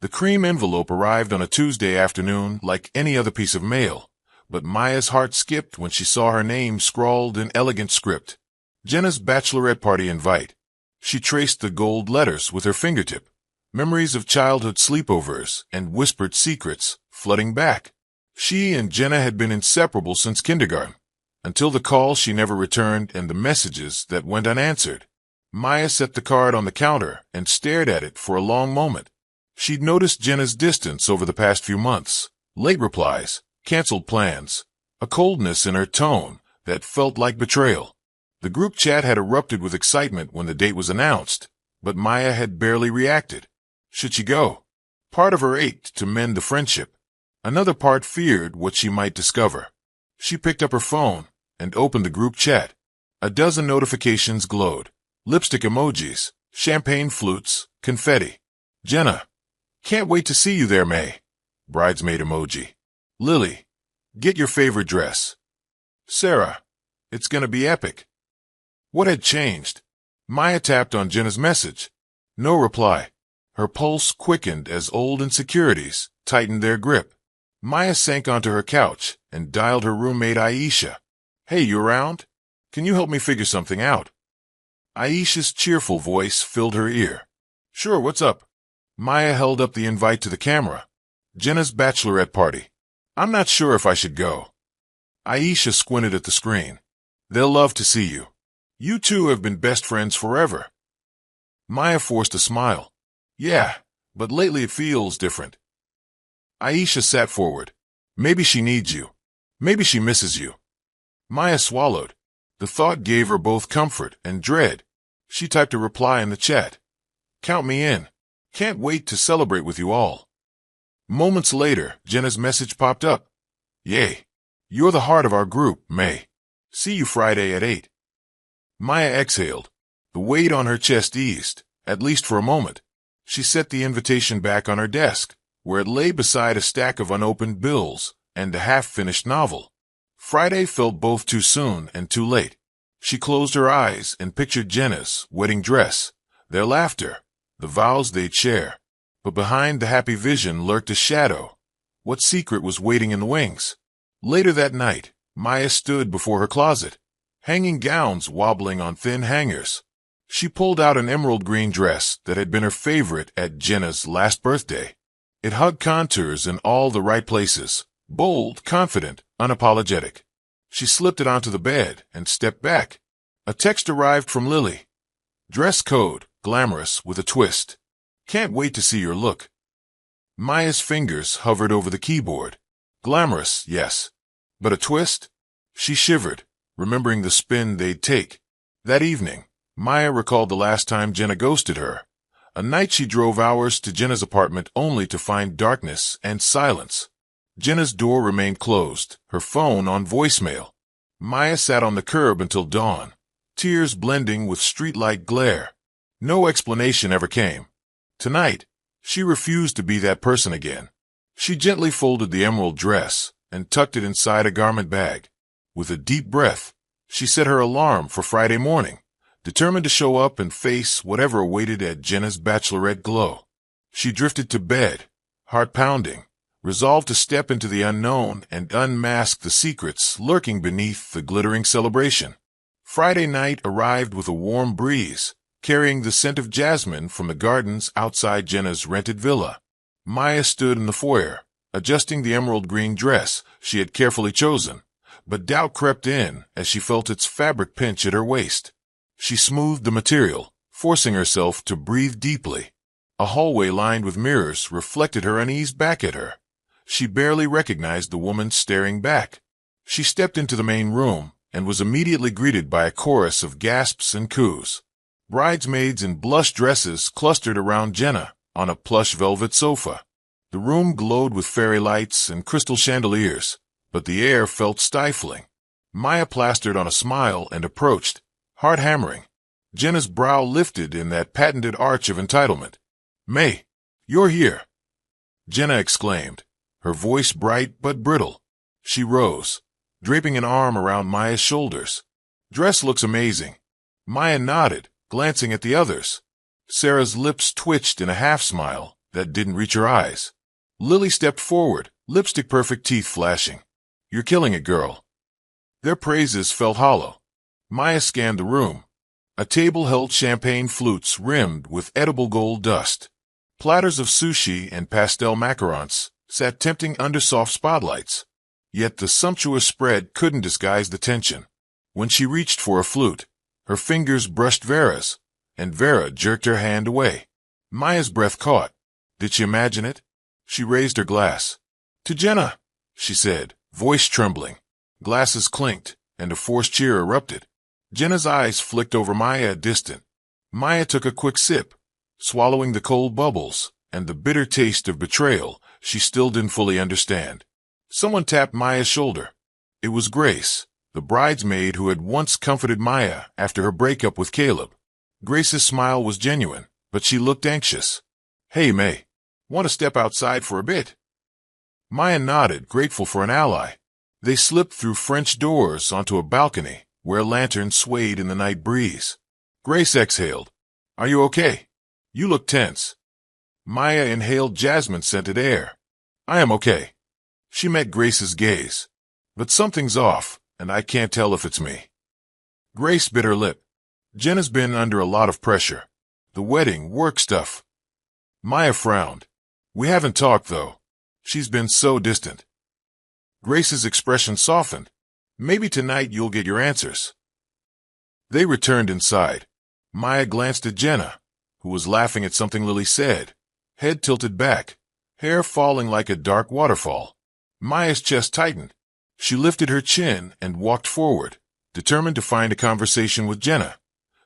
The cream envelope arrived on a Tuesday afternoon like any other piece of mail, but Maya's heart skipped when she saw her name scrawled in elegant script. Jenna's bachelorette party invite. She traced the gold letters with her fingertip. Memories of childhood sleepovers and whispered secrets flooding back. She and Jenna had been inseparable since kindergarten, until the call she never returned and the messages that went unanswered. Maya set the card on the counter and stared at it for a long moment. She'd noticed Jenna's distance over the past few months, late replies, canceled plans, a coldness in her tone that felt like betrayal. The group chat had erupted with excitement when the date was announced, but Maya had barely reacted. Should she go? Part of her ached to mend the friendship. Another part feared what she might discover. She picked up her phone and opened the group chat. A dozen notifications glowed. Lipstick emojis, champagne flutes, confetti. Jenna. Can't wait to see you there, May. Bridesmaid emoji. Lily. Get your favorite dress. Sarah. It's gonna be epic. What had changed? Maya tapped on Jenna's message. No reply. Her pulse quickened as old insecurities tightened their grip. Maya sank onto her couch and dialed her roommate Aisha. Hey, you around? Can you help me figure something out? Aisha's cheerful voice filled her ear. Sure, what's up? Maya held up the invite to the camera. Jenna's bachelorette party. I'm not sure if I should go. Aisha squinted at the screen. They'll love to see you. You two have been best friends forever. Maya forced a smile. Yeah, but lately it feels different. Aisha sat forward. Maybe she needs you. Maybe she misses you. Maya swallowed. The thought gave her both comfort and dread. She typed a reply in the chat. Count me in. Can't wait to celebrate with you all. Moments later, Jenna's message popped up. Yay. You're the heart of our group, May. See you Friday at 8. Maya exhaled. The weight on her chest eased, at least for a moment. She set the invitation back on her desk, where it lay beside a stack of unopened bills and a half-finished novel. Friday felt both too soon and too late. She closed her eyes and pictured Jenna's wedding dress, their laughter, the vows they'd share. But behind the happy vision lurked a shadow. What secret was waiting in the wings? Later that night, Maya stood before her closet, hanging gowns wobbling on thin hangers. She pulled out an emerald green dress that had been her favorite at Jenna's last birthday. It hugged contours in all the right places, bold, confident, unapologetic. She slipped it onto the bed and stepped back. A text arrived from Lily. Dress code, glamorous with a twist. Can't wait to see your look. Maya's fingers hovered over the keyboard. Glamorous, yes. But a twist? She shivered, remembering the spin they'd take. That evening, Maya recalled the last time Jenna ghosted her. A night she drove hours to Jenna's apartment only to find darkness and silence. Jenna's door remained closed, her phone on voicemail. Maya sat on the curb until dawn, tears blending with streetlight glare. No explanation ever came. Tonight, she refused to be that person again. She gently folded the emerald dress and tucked it inside a garment bag. With a deep breath, she set her alarm for Friday morning, determined to show up and face whatever awaited at Jenna's bachelorette glow. She drifted to bed, heart pounding, resolved to step into the unknown and unmask the secrets lurking beneath the glittering celebration. Friday night arrived with a warm breeze, carrying the scent of jasmine from the gardens outside Jenna's rented villa. Maya stood in the foyer, adjusting the emerald green dress she had carefully chosen, but doubt crept in as she felt its fabric pinch at her waist. She smoothed the material, forcing herself to breathe deeply. A hallway lined with mirrors reflected her unease back at her. She barely recognized the woman staring back. She stepped into the main room and was immediately greeted by a chorus of gasps and coos. Bridesmaids in blush dresses clustered around Jenna on a plush velvet sofa. The room glowed with fairy lights and crystal chandeliers, but the air felt stifling. Maya plastered on a smile and approached, heart hammering. Jenna's brow lifted in that patented arch of entitlement. May, you're here, Jenna exclaimed, her voice bright but brittle. She rose, draping an arm around Maya's shoulders. Dress looks amazing. Maya nodded, glancing at the others. Sarah's lips twitched in a half-smile that didn't reach her eyes. Lily stepped forward, lipstick-perfect teeth flashing. "You're killing it, girl." Their praises felt hollow. Maya scanned the room. A table held champagne flutes rimmed with edible gold dust. Platters of sushi and pastel macarons sat tempting under soft spotlights. Yet the sumptuous spread couldn't disguise the tension. When she reached for a flute, her fingers brushed Vera's, and Vera jerked her hand away. Maya's breath caught. Did she imagine it? She raised her glass. "To Jenna," she said, voice trembling. Glasses clinked, and a forced cheer erupted. Jenna's eyes flicked over Maya distant. Maya took a quick sip, swallowing the cold bubbles and the bitter taste of betrayal she still didn't fully understand. Someone tapped Maya's shoulder. It was Grace, the bridesmaid who had once comforted Maya after her breakup with Caleb. Grace's smile was genuine, but she looked anxious. "Hey, May. Want to step outside for a bit?" Maya nodded, grateful for an ally. They slipped through French doors onto a balcony where lanterns swayed in the night breeze. Grace exhaled. "Are you okay? You look tense." Maya inhaled jasmine-scented air. "I am okay." She met Grace's gaze. "But something's off, and I can't tell if it's me." Grace bit her lip. Jenna's been under a lot of pressure. The wedding, work stuff. Maya frowned. "We haven't talked, though. She's been so distant." Grace's expression softened. "Maybe tonight you'll get your answers." They returned inside. Maya glanced at Jenna, who was laughing at something Lily said, head tilted back, hair falling like a dark waterfall. Maya's chest tightened. She lifted her chin and walked forward, determined to find a conversation with Jenna,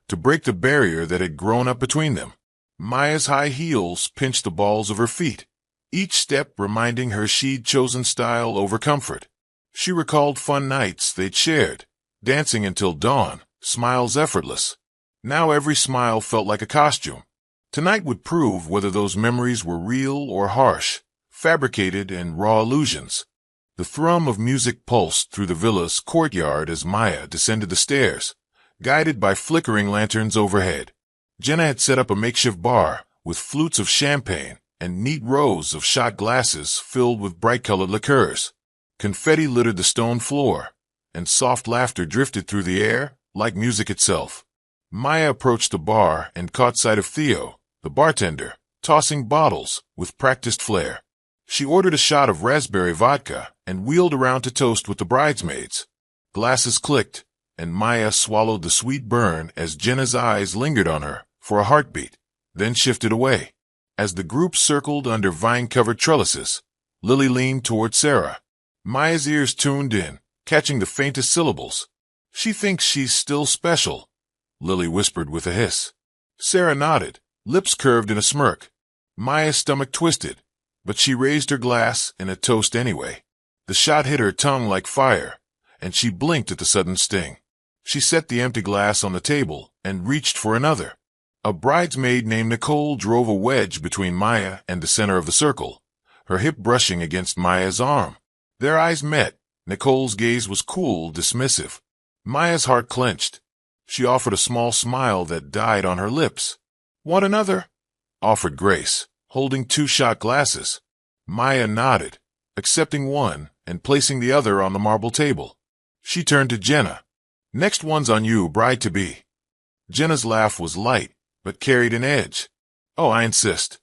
to break the barrier that had grown up between them. Maya's high heels pinched the balls of her feet, each step reminding her she'd chosen style over comfort. She recalled fun nights they'd shared, dancing until dawn, smiles effortless. Now every smile felt like a costume. Tonight would prove whether those memories were real or harsh, fabricated and raw illusions. The thrum of music pulsed through the villa's courtyard as Maya descended the stairs, guided by flickering lanterns overhead. Jenna had set up a makeshift bar with flutes of champagne and neat rows of shot glasses filled with bright-colored liqueurs. Confetti littered the stone floor, and soft laughter drifted through the air like music itself. Maya approached the bar and caught sight of Theo, the bartender, tossing bottles with practiced flair. She ordered a shot of raspberry vodka and wheeled around to toast with the bridesmaids. Glasses clicked, and Maya swallowed the sweet burn as Jenna's eyes lingered on her for a heartbeat, then shifted away. As the group circled under vine-covered trellises, Lily leaned toward Sarah. Maya's ears tuned in, catching the faintest syllables. "She thinks she's still special," Lily whispered with a hiss. Sarah nodded, lips curved in a smirk. Maya's stomach twisted, but she raised her glass in a toast anyway. The shot hit her tongue like fire, and she blinked at the sudden sting. She set the empty glass on the table and reached for another. A bridesmaid named Nicole drove a wedge between Maya and the center of the circle, her hip brushing against Maya's arm. Their eyes met. Nicole's gaze was cool, dismissive. Maya's heart clenched. She offered a small smile that died on her lips. "Want another?" offered Grace, holding 2 shot glasses. Maya nodded, accepting one and placing the other on the marble table. She turned to Jenna. "Next one's on you, bride-to-be." Jenna's laugh was light, but carried an edge. "Oh, I insist."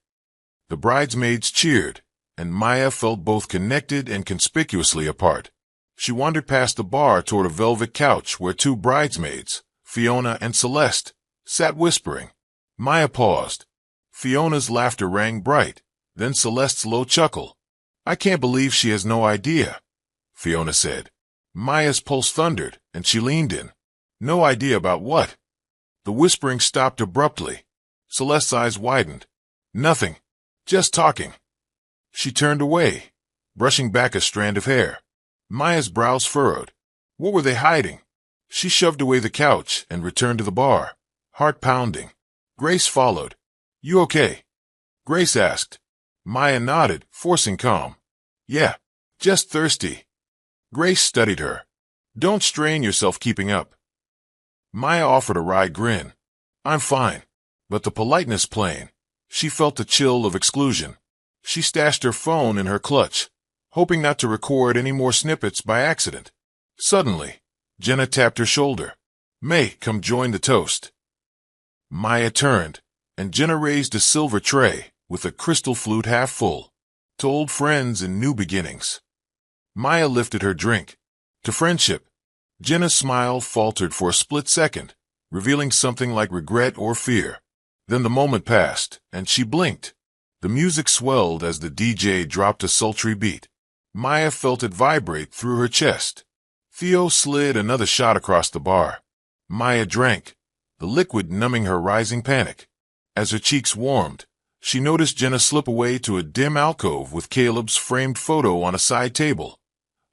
The bridesmaids cheered, and Maya felt both connected and conspicuously apart. She wandered past the bar toward a velvet couch where 2 bridesmaids, Fiona and Celeste, sat whispering. Maya paused. Fiona's laughter rang bright, then Celeste's low chuckle. "I can't believe she has no idea," Fiona said. Maya's pulse thundered, and she leaned in. "No idea about what?" The whispering stopped abruptly. Celeste's eyes widened. "Nothing. Just talking." She turned away, brushing back a strand of hair. Maya's brows furrowed. What were they hiding? She shoved away the couch and returned to the bar, heart pounding. Grace followed. "You okay?" Grace asked. Maya nodded, forcing calm. "Yeah, just thirsty." Grace studied her. "Don't strain yourself keeping up." Maya offered a wry grin. "I'm fine, but the politeness plain. She felt a chill of exclusion. She stashed her phone in her clutch, hoping not to record any more snippets by accident. Suddenly, Jenna tapped her shoulder. "May, come join the toast." Maya turned, and Jenna raised a silver tray with a crystal flute half full. "To old friends and new beginnings." Maya lifted her drink. "To friendship." Jenna's smile faltered for a split second, revealing something like regret or fear. Then the moment passed, and she blinked. The music swelled as the DJ dropped a sultry beat. Maya felt it vibrate through her chest. Theo slid another shot across the bar. Maya drank, the liquid numbing her rising panic. As her cheeks warmed, she noticed Jenna slip away to a dim alcove with Caleb's framed photo on a side table.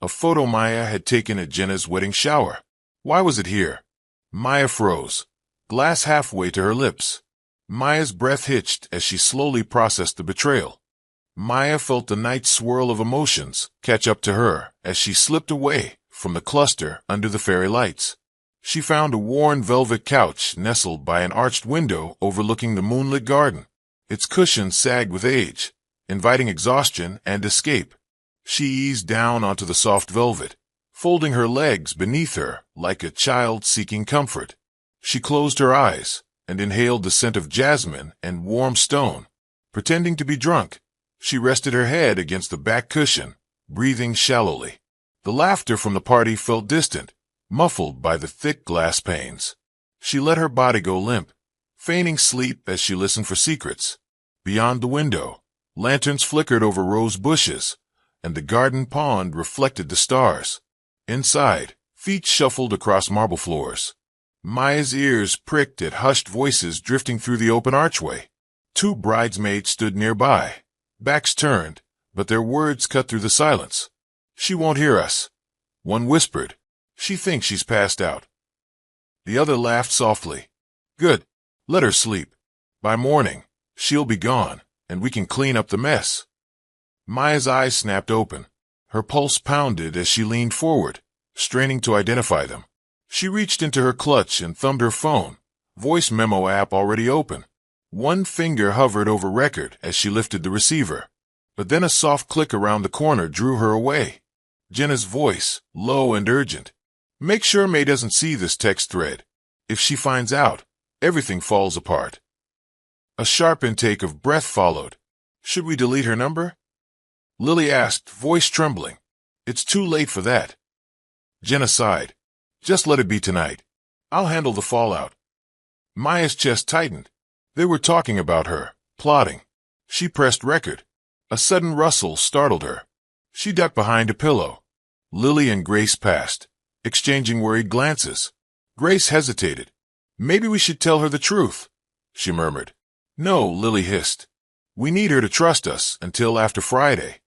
A photo Maya had taken at Jenna's wedding shower. Why was it here? Maya froze, glass halfway to her lips. Maya's breath hitched as she slowly processed the betrayal. Maya felt the night swirl of emotions catch up to her as she slipped away from the cluster under the fairy lights. She found a worn velvet couch nestled by an arched window overlooking the moonlit garden. Its cushions sagged with age, inviting exhaustion and escape. She eased down onto the soft velvet, folding her legs beneath her like a child seeking comfort. She closed her eyes and inhaled the scent of jasmine and warm stone. Pretending to be drunk, she rested her head against the back cushion, breathing shallowly. The laughter from the party felt distant, muffled by the thick glass panes. She let her body go limp, feigning sleep as she listened for secrets. Beyond the window, lanterns flickered over rose bushes, and the garden pond reflected the stars. Inside, feet shuffled across marble floors. Maya's ears pricked at hushed voices drifting through the open archway. Two bridesmaids stood nearby, backs turned, but their words cut through the silence. "She won't hear us," one whispered. "She thinks she's passed out." The other laughed softly. "Good. Let her sleep. By morning, she'll be gone, and we can clean up the mess." Maya's eyes snapped open. Her pulse pounded as she leaned forward, straining to identify them. She reached into her clutch and thumbed her phone, voice memo app already open. One finger hovered over record as she lifted the receiver. But then a soft click around the corner drew her away. Jenna's voice, low and urgent. "Make sure May doesn't see this text thread. If she finds out, everything falls apart." A sharp intake of breath followed. "Should we delete her number?" Lily asked, voice trembling. "It's too late for that." Jenna sighed. "Just let it be tonight. I'll handle the fallout." Maya's chest tightened. They were talking about her, plotting. She pressed record. A sudden rustle startled her. She ducked behind a pillow. Lily and Grace passed, exchanging worried glances. Grace hesitated. "Maybe we should tell her the truth," she murmured. "No," Lily hissed. "We need her to trust us until after Friday."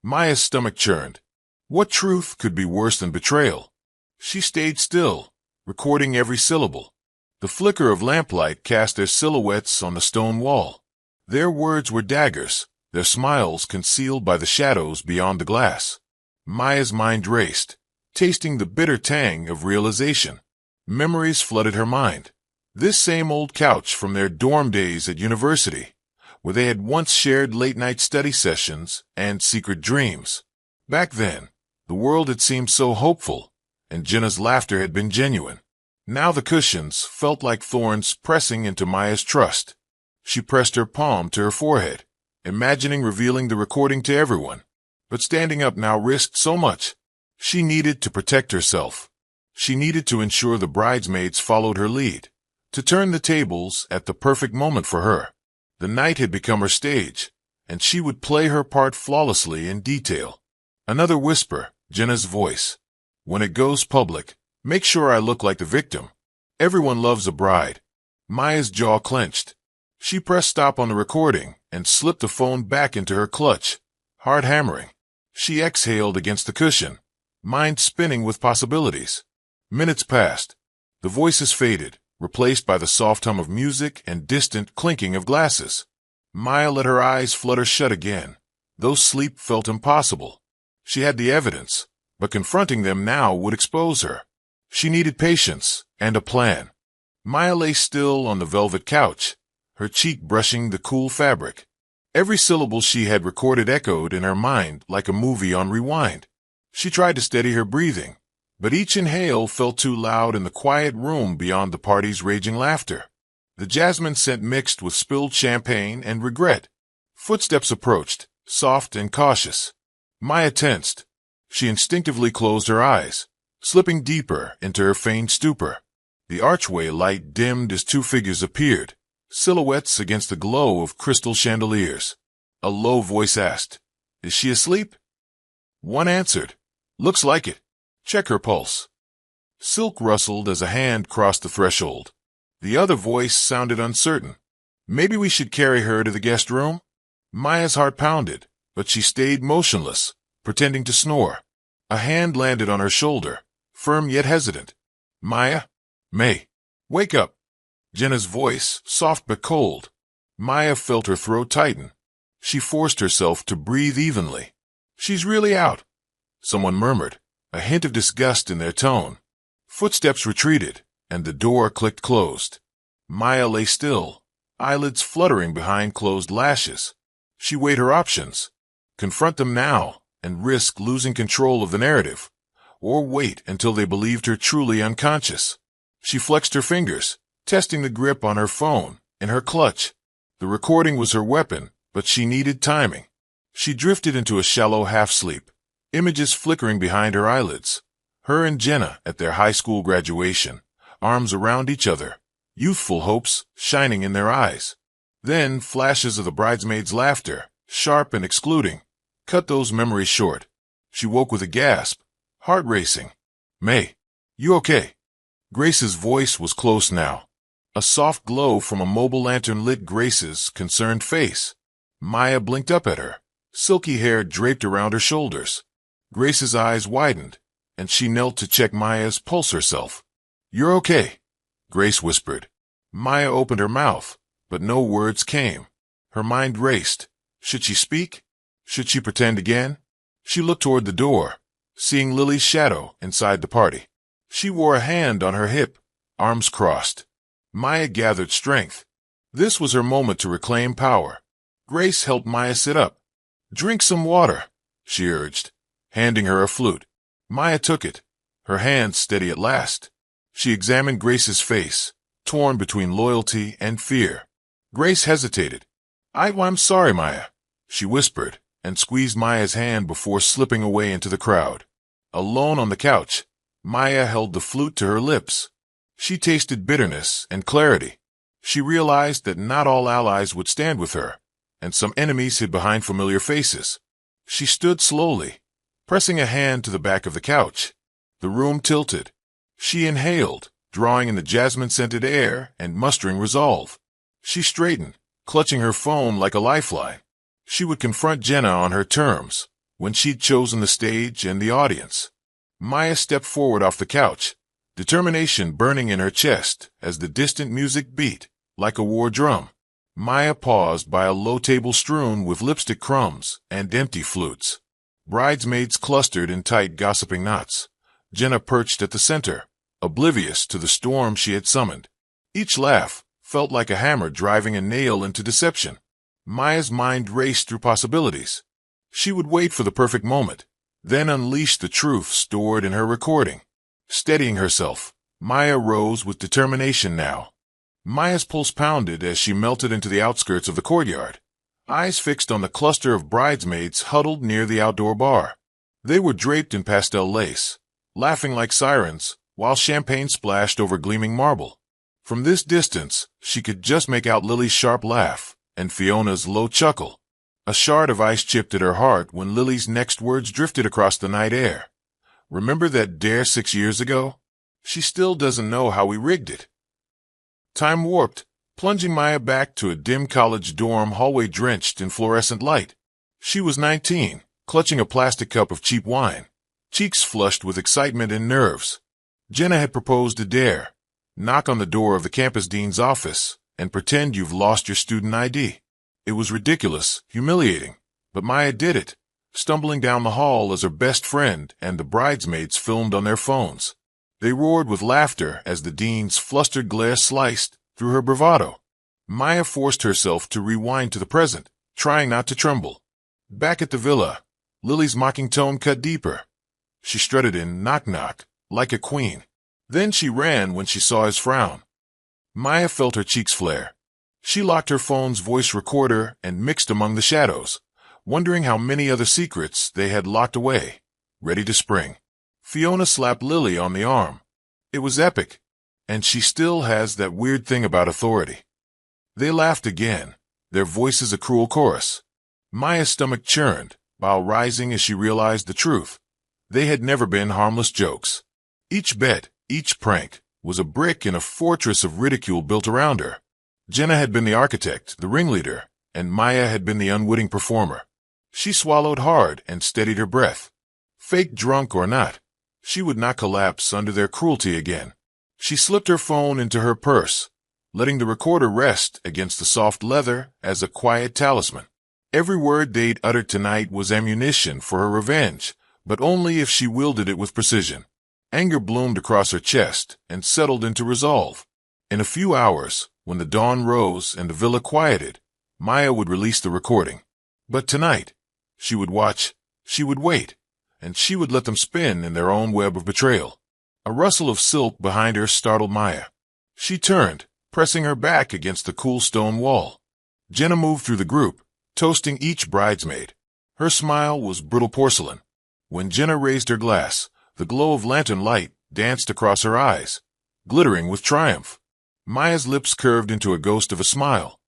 Maya's stomach churned. What truth could be worse than betrayal? She stayed still, recording every syllable. The flicker of lamplight cast their silhouettes on the stone wall. Their words were daggers, their smiles concealed by the shadows beyond the glass. Maya's mind raced, tasting the bitter tang of realization. Memories flooded her mind. This same old couch from their dorm days at university, where they had once shared late-night study sessions and secret dreams. Back then, the world had seemed so hopeful, and Jenna's laughter had been genuine. Now the cushions felt like thorns pressing into Maya's trust. She pressed her palm to her forehead, imagining revealing the recording to everyone. But standing up now risked so much. She needed to protect herself. She needed to ensure the bridesmaids followed her lead, to turn the tables at the perfect moment for her. The night had become her stage, and she would play her part flawlessly in detail. Another whisper, Jenna's voice. "When it goes public, make sure I look like the victim. Everyone loves a bride." Maya's jaw clenched. She pressed stop on the recording and slipped the phone back into her clutch, hard hammering. She exhaled against the cushion, mind spinning with possibilities. Minutes passed. The voices faded, replaced by the soft hum of music and distant clinking of glasses. Maya let her eyes flutter shut again, though sleep felt impossible. She had the evidence, but confronting them now would expose her. She needed patience and a plan. Maya lay still on the velvet couch, her cheek brushing the cool fabric. Every syllable she had recorded echoed in her mind like a movie on rewind. She tried to steady her breathing, but each inhale felt too loud in the quiet room beyond the party's raging laughter. The jasmine scent mixed with spilled champagne and regret. Footsteps approached, soft and cautious. Maya tensed. She instinctively closed her eyes, slipping deeper into her feigned stupor. The archway light dimmed as two figures appeared, silhouettes against the glow of crystal chandeliers. A low voice asked, "Is she asleep?" One answered, "Looks like it. Check her pulse." Silk rustled as a hand crossed the threshold. The other voice sounded uncertain. "Maybe we should carry her to the guest room?" Maya's heart pounded, but she stayed motionless, pretending to snore. A hand landed on her shoulder, firm yet hesitant. "Maya? May. Wake up." Jenna's voice, soft but cold. Maya felt her throat tighten. She forced herself to breathe evenly. "She's really out," someone murmured, a hint of disgust in their tone. Footsteps retreated, and the door clicked closed. Maya lay still, eyelids fluttering behind closed lashes. She weighed her options. Confront them now and risk losing control of the narrative, or wait until they believed her truly unconscious. She flexed her fingers, testing the grip on her phone, in her clutch. The recording was her weapon, but she needed timing. She drifted into a shallow half-sleep, images flickering behind her eyelids. Her and Jenna at their high school graduation, arms around each other, youthful hopes shining in their eyes. Then flashes of the bridesmaids' laughter, sharp and excluding, cut those memories short. She woke with a gasp, heart racing. "May, you okay?" Grace's voice was close now. A soft glow from a mobile lantern lit Grace's concerned face. Maya blinked up at her, silky hair draped around her shoulders. Grace's eyes widened, and she knelt to check Maya's pulse herself. "You're okay," Grace whispered. Maya opened her mouth, but no words came. Her mind raced. Should she speak? Should she pretend again? She looked toward the door, seeing Lily's shadow inside the party. She wore a hand on her hip, arms crossed. Maya gathered strength. This was her moment to reclaim power. Grace helped Maya sit up. "Drink some water," she urged, handing her a flute. Maya took it, her hands steady at last. She examined Grace's face, torn between loyalty and fear. Grace hesitated. I'm sorry, Maya," she whispered, and squeezed Maya's hand before slipping away into the crowd. Alone on the couch, Maya held the flute to her lips. She tasted bitterness and clarity. She realized that not all allies would stand with her, and some enemies hid behind familiar faces. She stood slowly, pressing a hand to the back of the couch. The room tilted. She inhaled, drawing in the jasmine-scented air and mustering resolve. She straightened, clutching her phone like a lifeline. She would confront Jenna on her terms, when she'd chosen the stage and the audience. Maya stepped forward off the couch, determination burning in her chest as the distant music beat, like a war drum. Maya paused by a low table strewn with lipstick crumbs and empty flutes. Bridesmaids clustered in tight gossiping knots. Jenna perched at the center, oblivious to the storm she had summoned. Each laugh felt like a hammer driving a nail into deception. Maya's mind raced through possibilities. She would wait for the perfect moment, then unleash the truth stored in her recording. Steadying herself, Maya rose with determination now. Maya's pulse pounded as she melted into the outskirts of the courtyard, eyes fixed on the cluster of bridesmaids huddled near the outdoor bar. They were draped in pastel lace, laughing like sirens, while champagne splashed over gleaming marble. From this distance, she could just make out Lily's sharp laugh and Fiona's low chuckle. A shard of ice chipped at her heart when Lily's next words drifted across the night air. "Remember that dare 6 years ago? She still doesn't know how we rigged it." Time warped, plunging Maya back to a dim college dorm hallway drenched in fluorescent light. She was 19, clutching a plastic cup of cheap wine, cheeks flushed with excitement and nerves. Jenna had proposed a dare. Knock on the door of the campus dean's office and pretend you've lost your student ID. It was ridiculous, humiliating, but Maya did it, stumbling down the hall as her best friend and the bridesmaids filmed on their phones. They roared with laughter as the dean's flustered glare sliced through her bravado. Maya forced herself to rewind to the present, trying not to tremble. Back at the villa, Lily's mocking tone cut deeper. She strutted in, knock-knock, like a queen. Then she ran when she saw his frown. Maya felt her cheeks flare. She locked her phone's voice recorder and mixed among the shadows, wondering how many other secrets they had locked away, ready to spring. Fiona slapped Lily on the arm. It was epic, and she still has that weird thing about authority. They laughed again, their voices a cruel chorus. Maya's stomach churned, while rising as she realized the truth. They had never been harmless jokes. Each bet, each prank, was a brick in a fortress of ridicule built around her. Jenna had been the architect, the ringleader, and Maya had been the unwitting performer. She swallowed hard and steadied her breath. Fake drunk or not, she would not collapse under their cruelty again. She slipped her phone into her purse, letting the recorder rest against the soft leather as a quiet talisman. Every word they'd uttered tonight was ammunition for her revenge, but only if she wielded it with precision. Anger bloomed across her chest and settled into resolve. In a few hours, when the dawn rose and the villa quieted, Maya would release the recording. But tonight, she would watch, she would wait, and she would let them spin in their own web of betrayal. A rustle of silk behind her startled Maya. She turned, pressing her back against the cool stone wall. Jenna moved through the group, toasting each bridesmaid. Her smile was brittle porcelain. When Jenna raised her glass, the glow of lantern light danced across her eyes, glittering with triumph. Maya's lips curved into a ghost of a smile.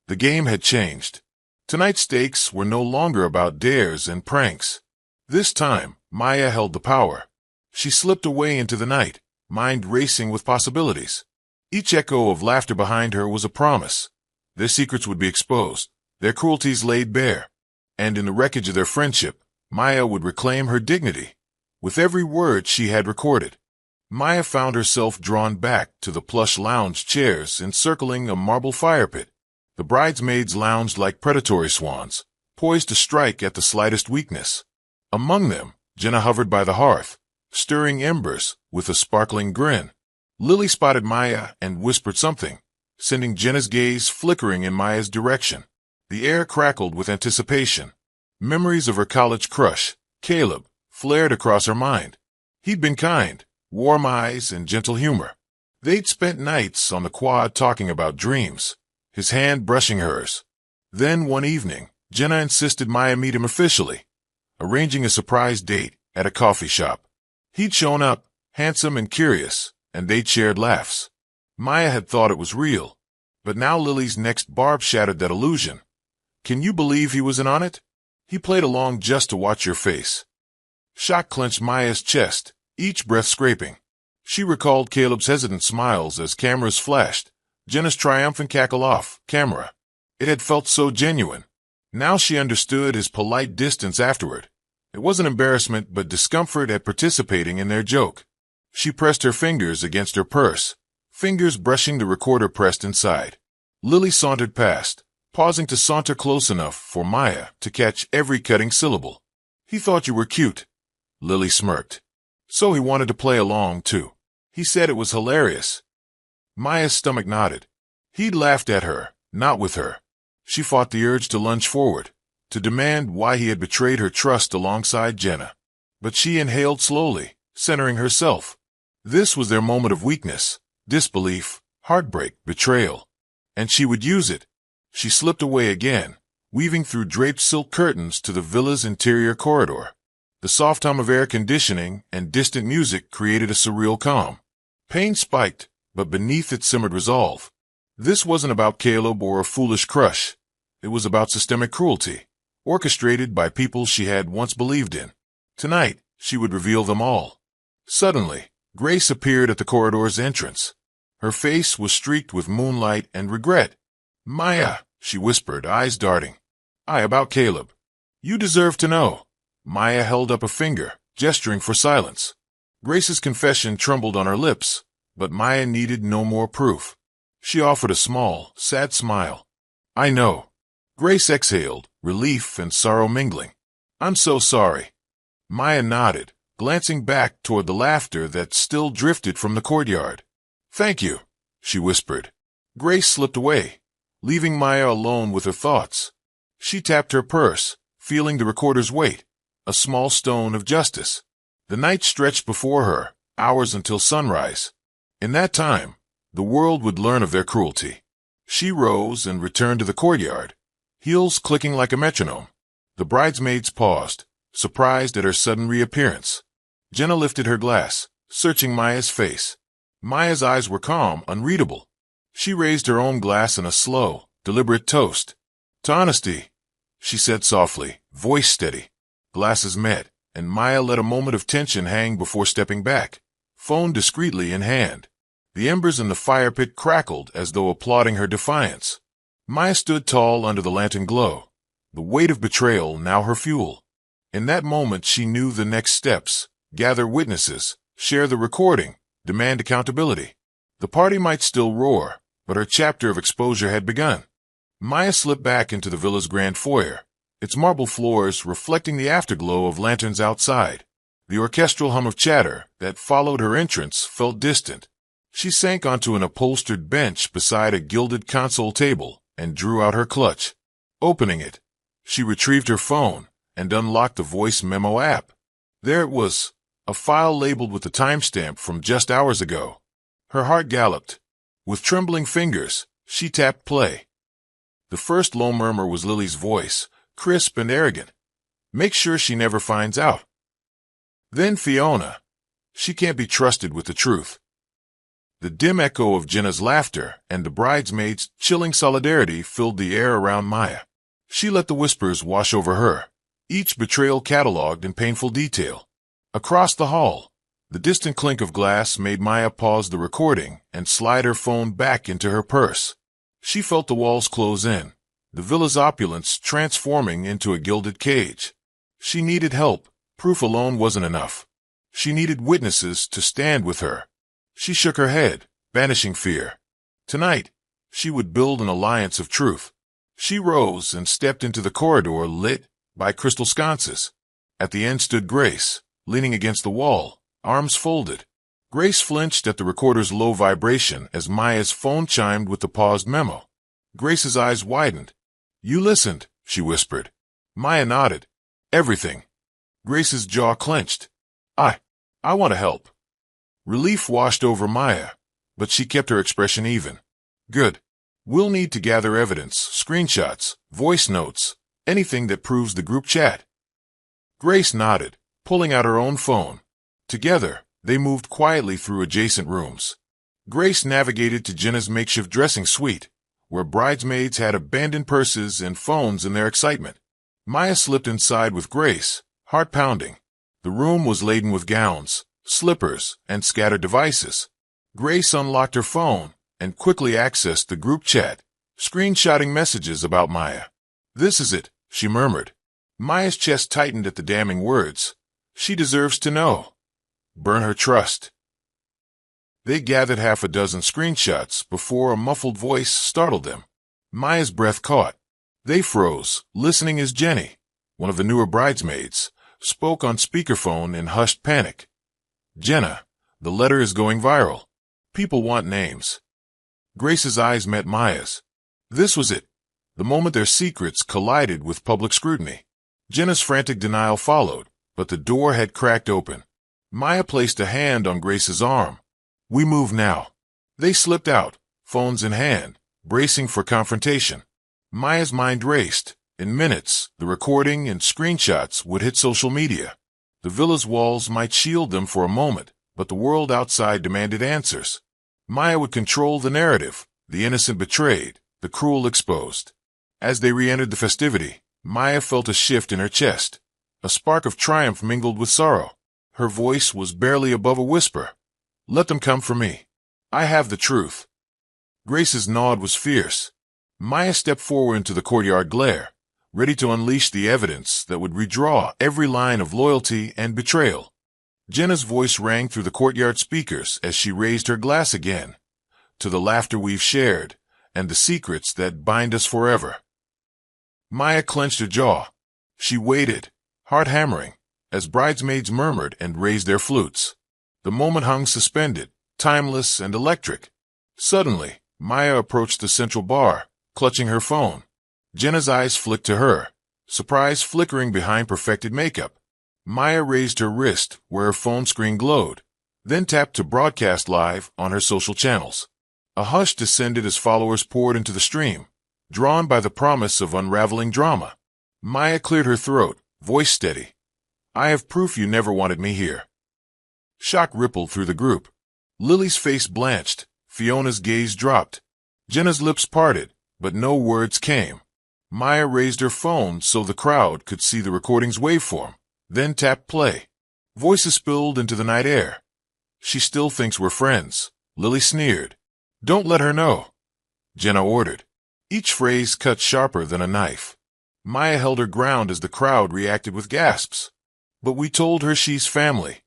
The game had changed. Tonight's stakes were no longer about dares and pranks. This time, Maya held the power. She slipped away into the night, mind racing with possibilities. Each echo of laughter behind her was a promise. Their secrets would be exposed, their cruelties laid bare. And in the wreckage of their friendship, Maya would reclaim her dignity. With every word she had recorded, Maya found herself drawn back to the plush lounge chairs encircling a marble fire pit. The bridesmaids lounged like predatory swans, poised to strike at the slightest weakness. Among them, Jenna hovered by the hearth, stirring embers with a sparkling grin. Lily spotted Maya and whispered something, sending Jenna's gaze flickering in Maya's direction. The air crackled with anticipation. Memories of her college crush, Caleb, flared across her mind. He'd been kind, warm eyes and gentle humor. They'd spent nights on the quad talking about dreams, his hand brushing hers. Then one evening, Jenna insisted Maya meet him officially, arranging a surprise date at a coffee shop. He'd shown up, handsome and curious, and they'd shared laughs. Maya had thought it was real, but now Lily's next barb shattered that illusion. Can you believe he was in on it? He played along just to watch your face. Shock clenched Maya's chest, each breath scraping. She recalled Caleb's hesitant smiles as cameras flashed, Jenna's triumphant cackle off camera. It had felt so genuine. Now she understood his polite distance afterward. It wasn't embarrassment but discomfort at participating in their joke. She pressed her fingers against her purse, fingers brushing the recorder pressed inside. Lily sauntered past, pausing to saunter close enough for Maya to catch every cutting syllable. He thought you were cute. Lily smirked. So he wanted to play along, too. He said it was hilarious. Maya's stomach nodded. He'd laughed at her, not with her. She fought the urge to lunge forward, to demand why he had betrayed her trust alongside Jenna. But she inhaled slowly, centering herself. This was their moment of weakness, disbelief, heartbreak, betrayal. And she would use it. She slipped away again, weaving through draped silk curtains to the villa's interior corridor. The soft hum of air conditioning and distant music created a surreal calm. Pain spiked, but beneath it simmered resolve. This wasn't about Caleb or a foolish crush. It was about systemic cruelty, orchestrated by people she had once believed in. Tonight, she would reveal them all. Suddenly, Grace appeared at the corridor's entrance. Her face was streaked with moonlight and regret. "Maya," she whispered, eyes darting. About Caleb. "You deserve to know." Maya held up a finger, gesturing for silence. Grace's confession trembled on her lips, but Maya needed no more proof. She offered a small, sad smile. "I know." Grace exhaled, relief and sorrow mingling. "I'm so sorry." Maya nodded, glancing back toward the laughter that still drifted from the courtyard. "Thank you," she whispered. Grace slipped away, leaving Maya alone with her thoughts. She tapped her purse, feeling the recorder's weight, a small stone of justice. The night stretched before her, hours until sunrise. In that time, the world would learn of their cruelty. She rose and returned to the courtyard, heels clicking like a metronome. The bridesmaids paused, surprised at her sudden reappearance. Jenna lifted her glass, searching Maya's face. Maya's eyes were calm, unreadable. She raised her own glass in a slow, deliberate toast. "To honesty," she said softly, voice steady. Glasses met, and Maya let a moment of tension hang before stepping back, phone discreetly in hand. The embers in the fire pit crackled as though applauding her defiance. Maya stood tall under the lantern glow, the weight of betrayal now her fuel. In that moment she knew the next steps: gather witnesses, share the recording, demand accountability. The party might still roar, but her chapter of exposure had begun. Maya slipped back into the villa's grand foyer, its marble floors reflecting the afterglow of lanterns outside. The orchestral hum of chatter that followed her entrance felt distant. She sank onto an upholstered bench beside a gilded console table and drew out her clutch. Opening it, she retrieved her phone and unlocked the voice memo app. There it was, a file labeled with the timestamp from just hours ago. Her heart galloped. With trembling fingers, she tapped play. The first low murmur was Lily's voice, crisp and arrogant. "Make sure she never finds out." Then Fiona. "She can't be trusted with the truth." The dim echo of Jenna's laughter and the bridesmaids' chilling solidarity filled the air around Maya. She let the whispers wash over her, each betrayal catalogued in painful detail. Across the hall, the distant clink of glass made Maya pause the recording and slide her phone back into her purse. She felt the walls close in, the villa's opulence transforming into a gilded cage. She needed help. Proof alone wasn't enough. She needed witnesses to stand with her. She shook her head, banishing fear. Tonight, she would build an alliance of truth. She rose and stepped into the corridor lit by crystal sconces. At the end stood Grace, leaning against the wall, arms folded. Grace flinched at the recorder's low vibration as Maya's phone chimed with the paused memo. Grace's eyes widened. "You listened," she whispered. Maya nodded. "Everything." Grace's jaw clenched. I want to help." Relief washed over Maya, but she kept her expression even. "Good. We'll need to gather evidence, screenshots, voice notes, anything that proves the group chat." Grace nodded, pulling out her own phone. Together, they moved quietly through adjacent rooms. Grace navigated to Jenna's makeshift dressing suite, where bridesmaids had abandoned purses and phones in their excitement. Maya slipped inside with Grace, heart pounding. The room was laden with gowns, slippers, and scattered devices. Grace unlocked her phone and quickly accessed the group chat, screenshotting messages about Maya. "This is it," she murmured. Maya's chest tightened at the damning words. She deserves to know. Burn her trust. They gathered half a dozen screenshots before a muffled voice startled them. Maya's breath caught. They froze, listening as Jenny, one of the newer bridesmaids, spoke on speakerphone in hushed panic. "Jenna, the letter is going viral. People want names." Grace's eyes met Maya's. This was it, the moment their secrets collided with public scrutiny. Jenna's frantic denial followed, but the door had cracked open. Maya placed a hand on Grace's arm. "We move now." They slipped out, phones in hand, bracing for confrontation. Maya's mind raced. In minutes, the recording and screenshots would hit social media. The villa's walls might shield them for a moment, but the world outside demanded answers. Maya would control the narrative, the innocent betrayed, the cruel exposed. As they re-entered the festivity, Maya felt a shift in her chest. A spark of triumph mingled with sorrow. Her voice was barely above a whisper. "Let them come for me. I have the truth." Grace's nod was fierce. Maya stepped forward into the courtyard glare, ready to unleash the evidence that would redraw every line of loyalty and betrayal. Jenna's voice rang through the courtyard speakers as she raised her glass again. "To the laughter we've shared, and the secrets that bind us forever." Maya clenched her jaw. She waited, heart hammering, as bridesmaids murmured and raised their flutes. The moment hung suspended, timeless and electric. Suddenly, Maya approached the central bar, clutching her phone. Jenna's eyes flicked to her, surprise flickering behind perfected makeup. Maya raised her wrist where her phone screen glowed, then tapped to broadcast live on her social channels. A hush descended as followers poured into the stream, drawn by the promise of unraveling drama. Maya cleared her throat, voice steady. I have proof you never wanted me here. Shock rippled through the group. Lily's face blanched, Fiona's gaze dropped. Jenna's lips parted, but no words came. Maya raised her phone so the crowd could see the recording's waveform, then tapped play. Voices spilled into the night air. She still thinks we're friends, Lily sneered. Don't let her know, Jenna ordered. Each phrase cut sharper than a knife. Maya held her ground as the crowd reacted with gasps. But we told her she's family.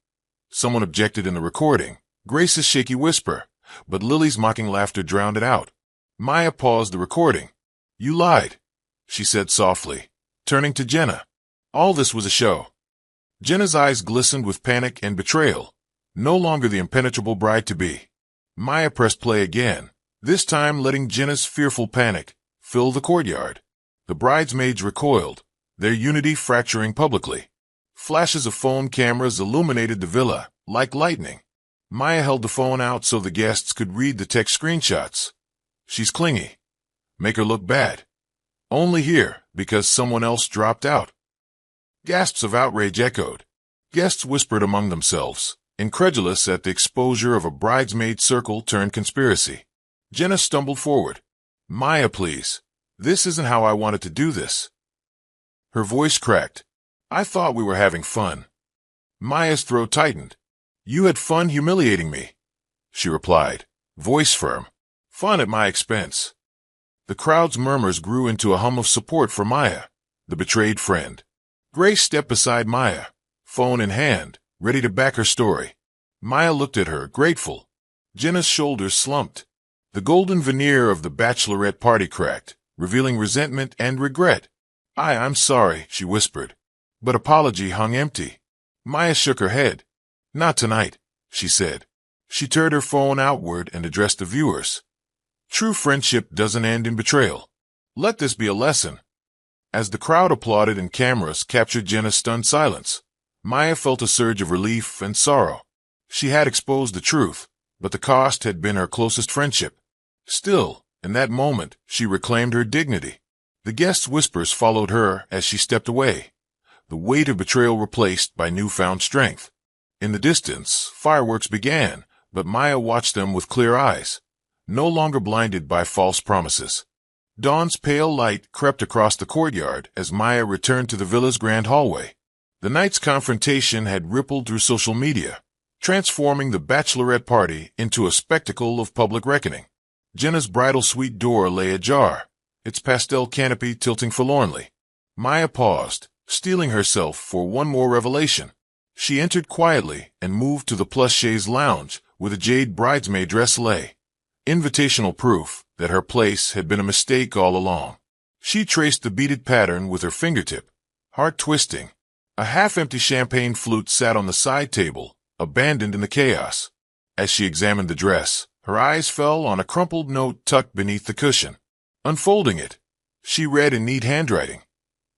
Someone objected in the recording, Grace's shaky whisper, but Lily's mocking laughter drowned it out. Maya paused the recording. You lied, she said softly, turning to Jenna. All this was a show. Jenna's eyes glistened with panic and betrayal, no longer the impenetrable bride-to-be. Maya pressed play again, this time letting Jenna's fearful panic fill the courtyard. The bridesmaids recoiled, their unity fracturing publicly. Flashes of phone cameras illuminated the villa, like lightning. Maya held the phone out so the guests could read the text screenshots. She's clingy. Make her look bad. Only here, because someone else dropped out. Gasps of outrage echoed. Guests whispered among themselves, incredulous at the exposure of a bridesmaid circle turned conspiracy. Jenna stumbled forward. Maya, please. This isn't how I wanted to do this. Her voice cracked. I thought we were having fun. Maya's throat tightened. You had fun humiliating me, she replied, voice firm. Fun at my expense. The crowd's murmurs grew into a hum of support for Maya, the betrayed friend. Grace stepped beside Maya, phone in hand, ready to back her story. Maya looked at her, grateful. Jenna's shoulders slumped. The golden veneer of the Bachelorette party cracked, revealing resentment and regret. I'm sorry, she whispered. But apology hung empty. Maya shook her head. Not tonight, she said. She turned her phone outward and addressed the viewers. True friendship doesn't end in betrayal. Let this be a lesson. As the crowd applauded and cameras captured Jenna's stunned silence, Maya felt a surge of relief and sorrow. She had exposed the truth, but the cost had been her closest friendship. Still, in that moment, she reclaimed her dignity. The guests' whispers followed her as she stepped away, the weight of betrayal replaced by newfound strength. In the distance, fireworks began, but Maya watched them with clear eyes, no longer blinded by false promises. Dawn's pale light crept across the courtyard as Maya returned to the villa's grand hallway. The night's confrontation had rippled through social media, transforming the Bachelorette party into a spectacle of public reckoning. Jenna's bridal suite door lay ajar, its pastel canopy tilting forlornly. Maya paused, steeling herself for one more revelation. She entered quietly and moved to the plush chaise lounge where the jade bridesmaid dress lay. Invitational proof that her place had been a mistake all along. She traced the beaded pattern with her fingertip, heart twisting. A half-empty champagne flute sat on the side table, abandoned in the chaos. As she examined the dress, her eyes fell on a crumpled note tucked beneath the cushion. Unfolding it, she read in neat handwriting.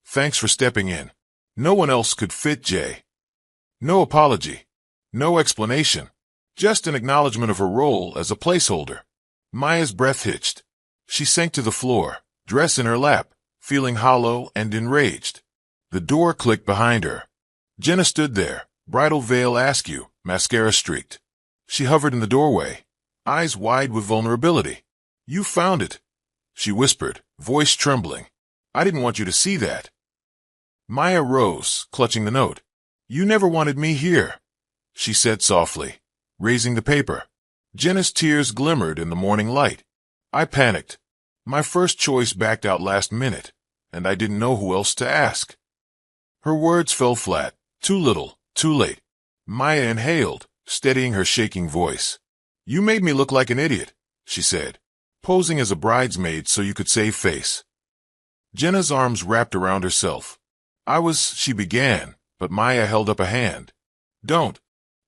Thanks for stepping in. No one else could fit Jay. No apology. No explanation. Just an acknowledgement of her role as a placeholder. Maya's breath hitched. She sank to the floor, dress in her lap, feeling hollow and enraged. The door clicked behind her. Jenna stood there, bridal veil askew, mascara streaked. She hovered in the doorway, eyes wide with vulnerability. You found it, she whispered, voice trembling. I didn't want you to see that. Maya rose, clutching the note. You never wanted me here, she said softly, raising the paper. Jenna's tears glimmered in the morning light. I panicked. My first choice backed out last minute, and I didn't know who else to ask. Her words fell flat. Too little, too late. Maya inhaled, steadying her shaking voice. You made me look like an idiot, she said, posing as a bridesmaid so you could save face. Jenna's arms wrapped around herself. She began, but Maya held up a hand. Don't.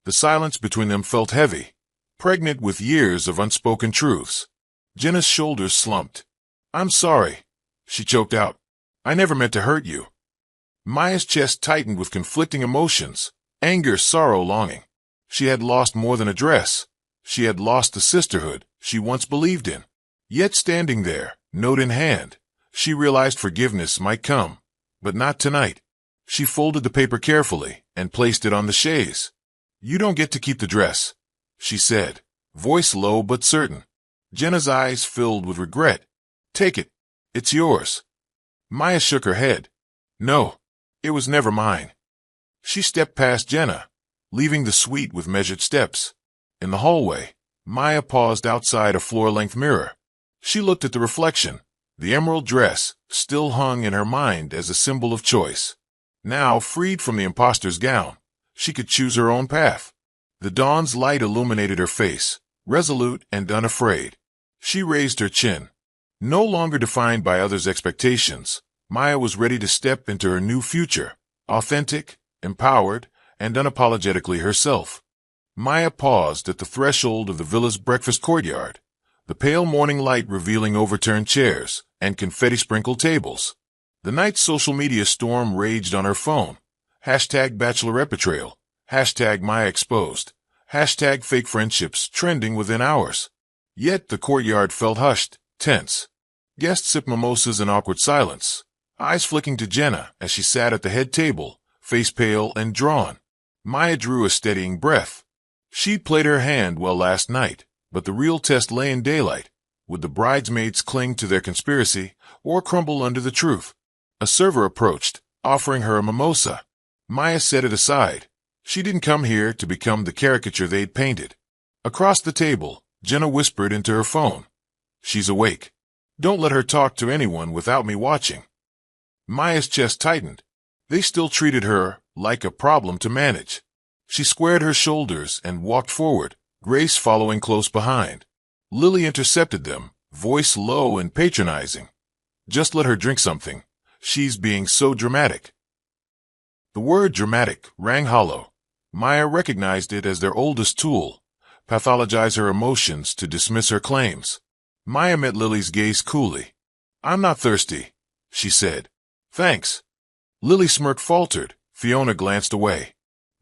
The silence between them felt heavy, pregnant with years of unspoken truths. Jenna's shoulders slumped. I'm sorry, she choked out. I never meant to hurt you. Maya's chest tightened with conflicting emotions, anger, sorrow, longing. She had lost more than a dress. She had lost the sisterhood she once believed in. Yet standing there, note in hand, she realized forgiveness might come, but not tonight. She folded the paper carefully and placed it on the chaise. You don't get to keep the dress, she said, voice low but certain. Jenna's eyes filled with regret. Take it. It's yours. Maya shook her head. No, it was never mine. She stepped past Jenna, leaving the suite with measured steps. In the hallway, Maya paused outside a floor-length mirror. She looked at the reflection. The emerald dress still hung in her mind as a symbol of choice. Now, freed from the imposter's gown, she could choose her own path. The dawn's light illuminated her face, resolute and unafraid. She raised her chin. No longer defined by others' expectations, Maya was ready to step into her new future, authentic, empowered, and unapologetically herself. Maya paused at the threshold of the villa's breakfast courtyard, the pale morning light revealing overturned chairs and confetti-sprinkled tables. The night's social media storm raged on her phone. Hashtag Bachelorette betrayal. Hashtag Maya exposed. Hashtag fake friendships trending within hours. Yet the courtyard felt hushed, tense. Guests sipped mimosas in awkward silence, eyes flicking to Jenna as she sat at the head table, face pale and drawn. Maya drew a steadying breath. She'd played her hand well last night, but the real test lay in daylight. Would the bridesmaids cling to their conspiracy or crumble under the truth? A server approached, offering her a mimosa. Maya set it aside. She didn't come here to become the caricature they'd painted. Across the table, Jenna whispered into her phone. She's awake. Don't let her talk to anyone without me watching. Maya's chest tightened. They still treated her like a problem to manage. She squared her shoulders and walked forward, Grace following close behind. Lily intercepted them, voice low and patronizing. Just let her drink something. She's being so dramatic. The word dramatic rang hollow. Maya recognized it as their oldest tool, pathologize her emotions to dismiss her claims. Maya met Lily's gaze coolly. I'm not thirsty, she said. Thanks. Lily's smirk faltered. Fiona glanced away.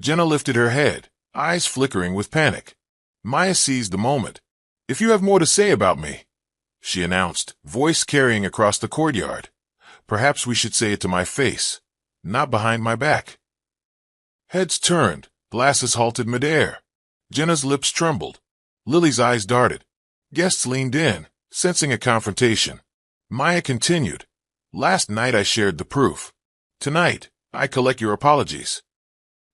Jenna lifted her head, eyes flickering with panic. Maya seized the moment. If you have more to say about me, she announced, voice carrying across the courtyard. Perhaps we should say it to my face, not behind my back. Heads turned, glasses halted midair. Jenna's lips trembled. Lily's eyes darted. Guests leaned in, sensing a confrontation. Maya continued. Last night I shared the proof. Tonight, I collect your apologies.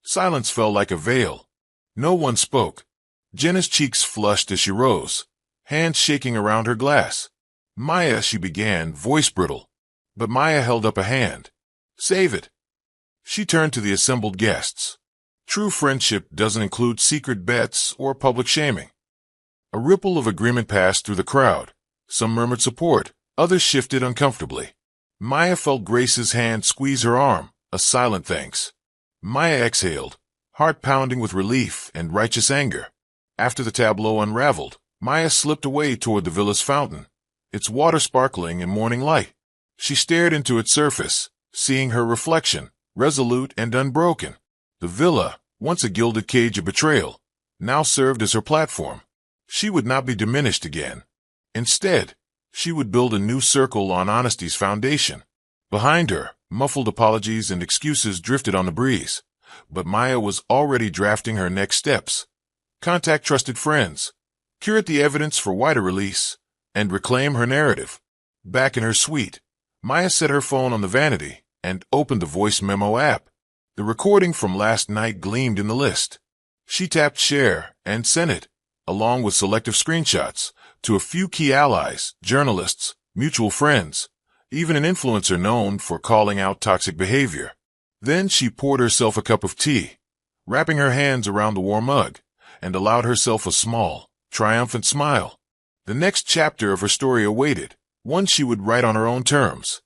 Silence fell like a veil. No one spoke. Jenna's cheeks flushed as she rose, hands shaking around her glass. Maya, she began, voice brittle. But Maya held up a hand. Save it. She turned to the assembled guests. True friendship doesn't include secret bets or public shaming. A ripple of agreement passed through the crowd. Some murmured support, others shifted uncomfortably. Maya felt Grace's hand squeeze her arm, a silent thanks. Maya exhaled, heart pounding with relief and righteous anger. After the tableau unraveled, Maya slipped away toward the villa's fountain, its water sparkling in morning light. She stared into its surface, seeing her reflection, resolute and unbroken. The villa, once a gilded cage of betrayal, now served as her platform. She would not be diminished again. Instead, she would build a new circle on honesty's foundation. Behind her, muffled apologies and excuses drifted on the breeze, but Maya was already drafting her next steps. Contact trusted friends, curate the evidence for wider release, and reclaim her narrative. Back in her suite, Maya set her phone on the vanity and opened the voice memo app. The recording from last night gleamed in the list. She tapped share and sent it, along with selective screenshots, to a few key allies, journalists, mutual friends, even an influencer known for calling out toxic behavior. Then she poured herself a cup of tea, wrapping her hands around the warm mug, and allowed herself a small, triumphant smile. The next chapter of her story awaited, one she would write on her own terms.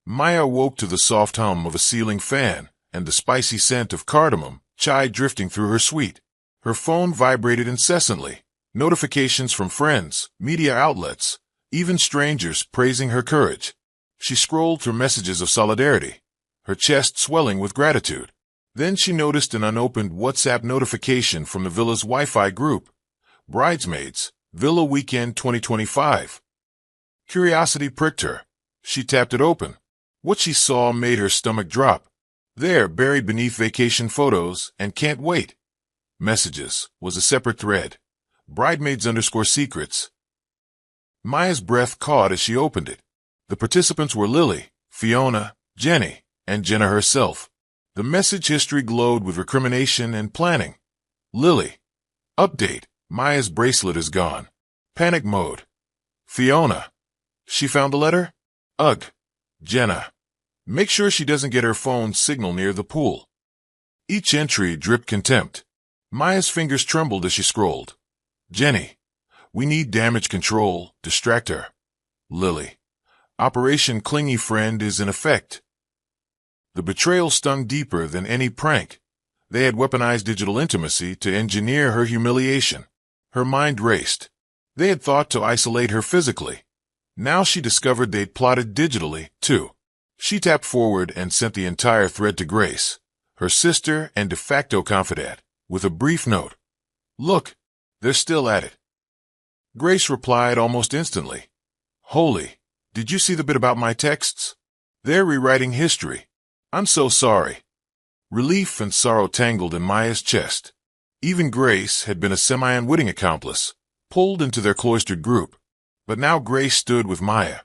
Maya awoke to the soft hum of a ceiling fan and the spicy scent of cardamom, chai drifting through her suite. Her phone vibrated incessantly, notifications from friends, media outlets, even strangers praising her courage. She scrolled through messages of solidarity, her chest swelling with gratitude. Then she noticed an unopened WhatsApp notification from the villa's Wi-Fi group. Bridesmaids, Villa Weekend 2025. Curiosity pricked her. She tapped it open. What she saw made her stomach drop. There, buried beneath vacation photos and can't wait messages, was a separate thread. Bridesmaids_secrets. Maya's breath caught as she opened it. The participants were Lily, Fiona, Jenny, and Jenna herself. The message history glowed with recrimination and planning. Lily. Update. Maya's bracelet is gone. Panic mode. Fiona. She found the letter? Ugh. Jenna. Make sure she doesn't get her phone signal near the pool. Each entry dripped contempt. Maya's fingers trembled as she scrolled. Jenny. We need damage control. Distract her. Lily. Operation Clingy Friend is in effect. The betrayal stung deeper than any prank. They had weaponized digital intimacy to engineer her humiliation. Her mind raced. They had thought to isolate her physically. Now she discovered they'd plotted digitally, too. She tapped forward and sent the entire thread to Grace, her sister and de facto confidant, with a brief note. Look, they're still at it. Grace replied almost instantly. Holy, did you see the bit about my texts? They're rewriting history. I'm so sorry. Relief and sorrow tangled in Maya's chest. Even Grace had been a semi-unwitting accomplice, pulled into their cloistered group. But now Grace stood with Maya.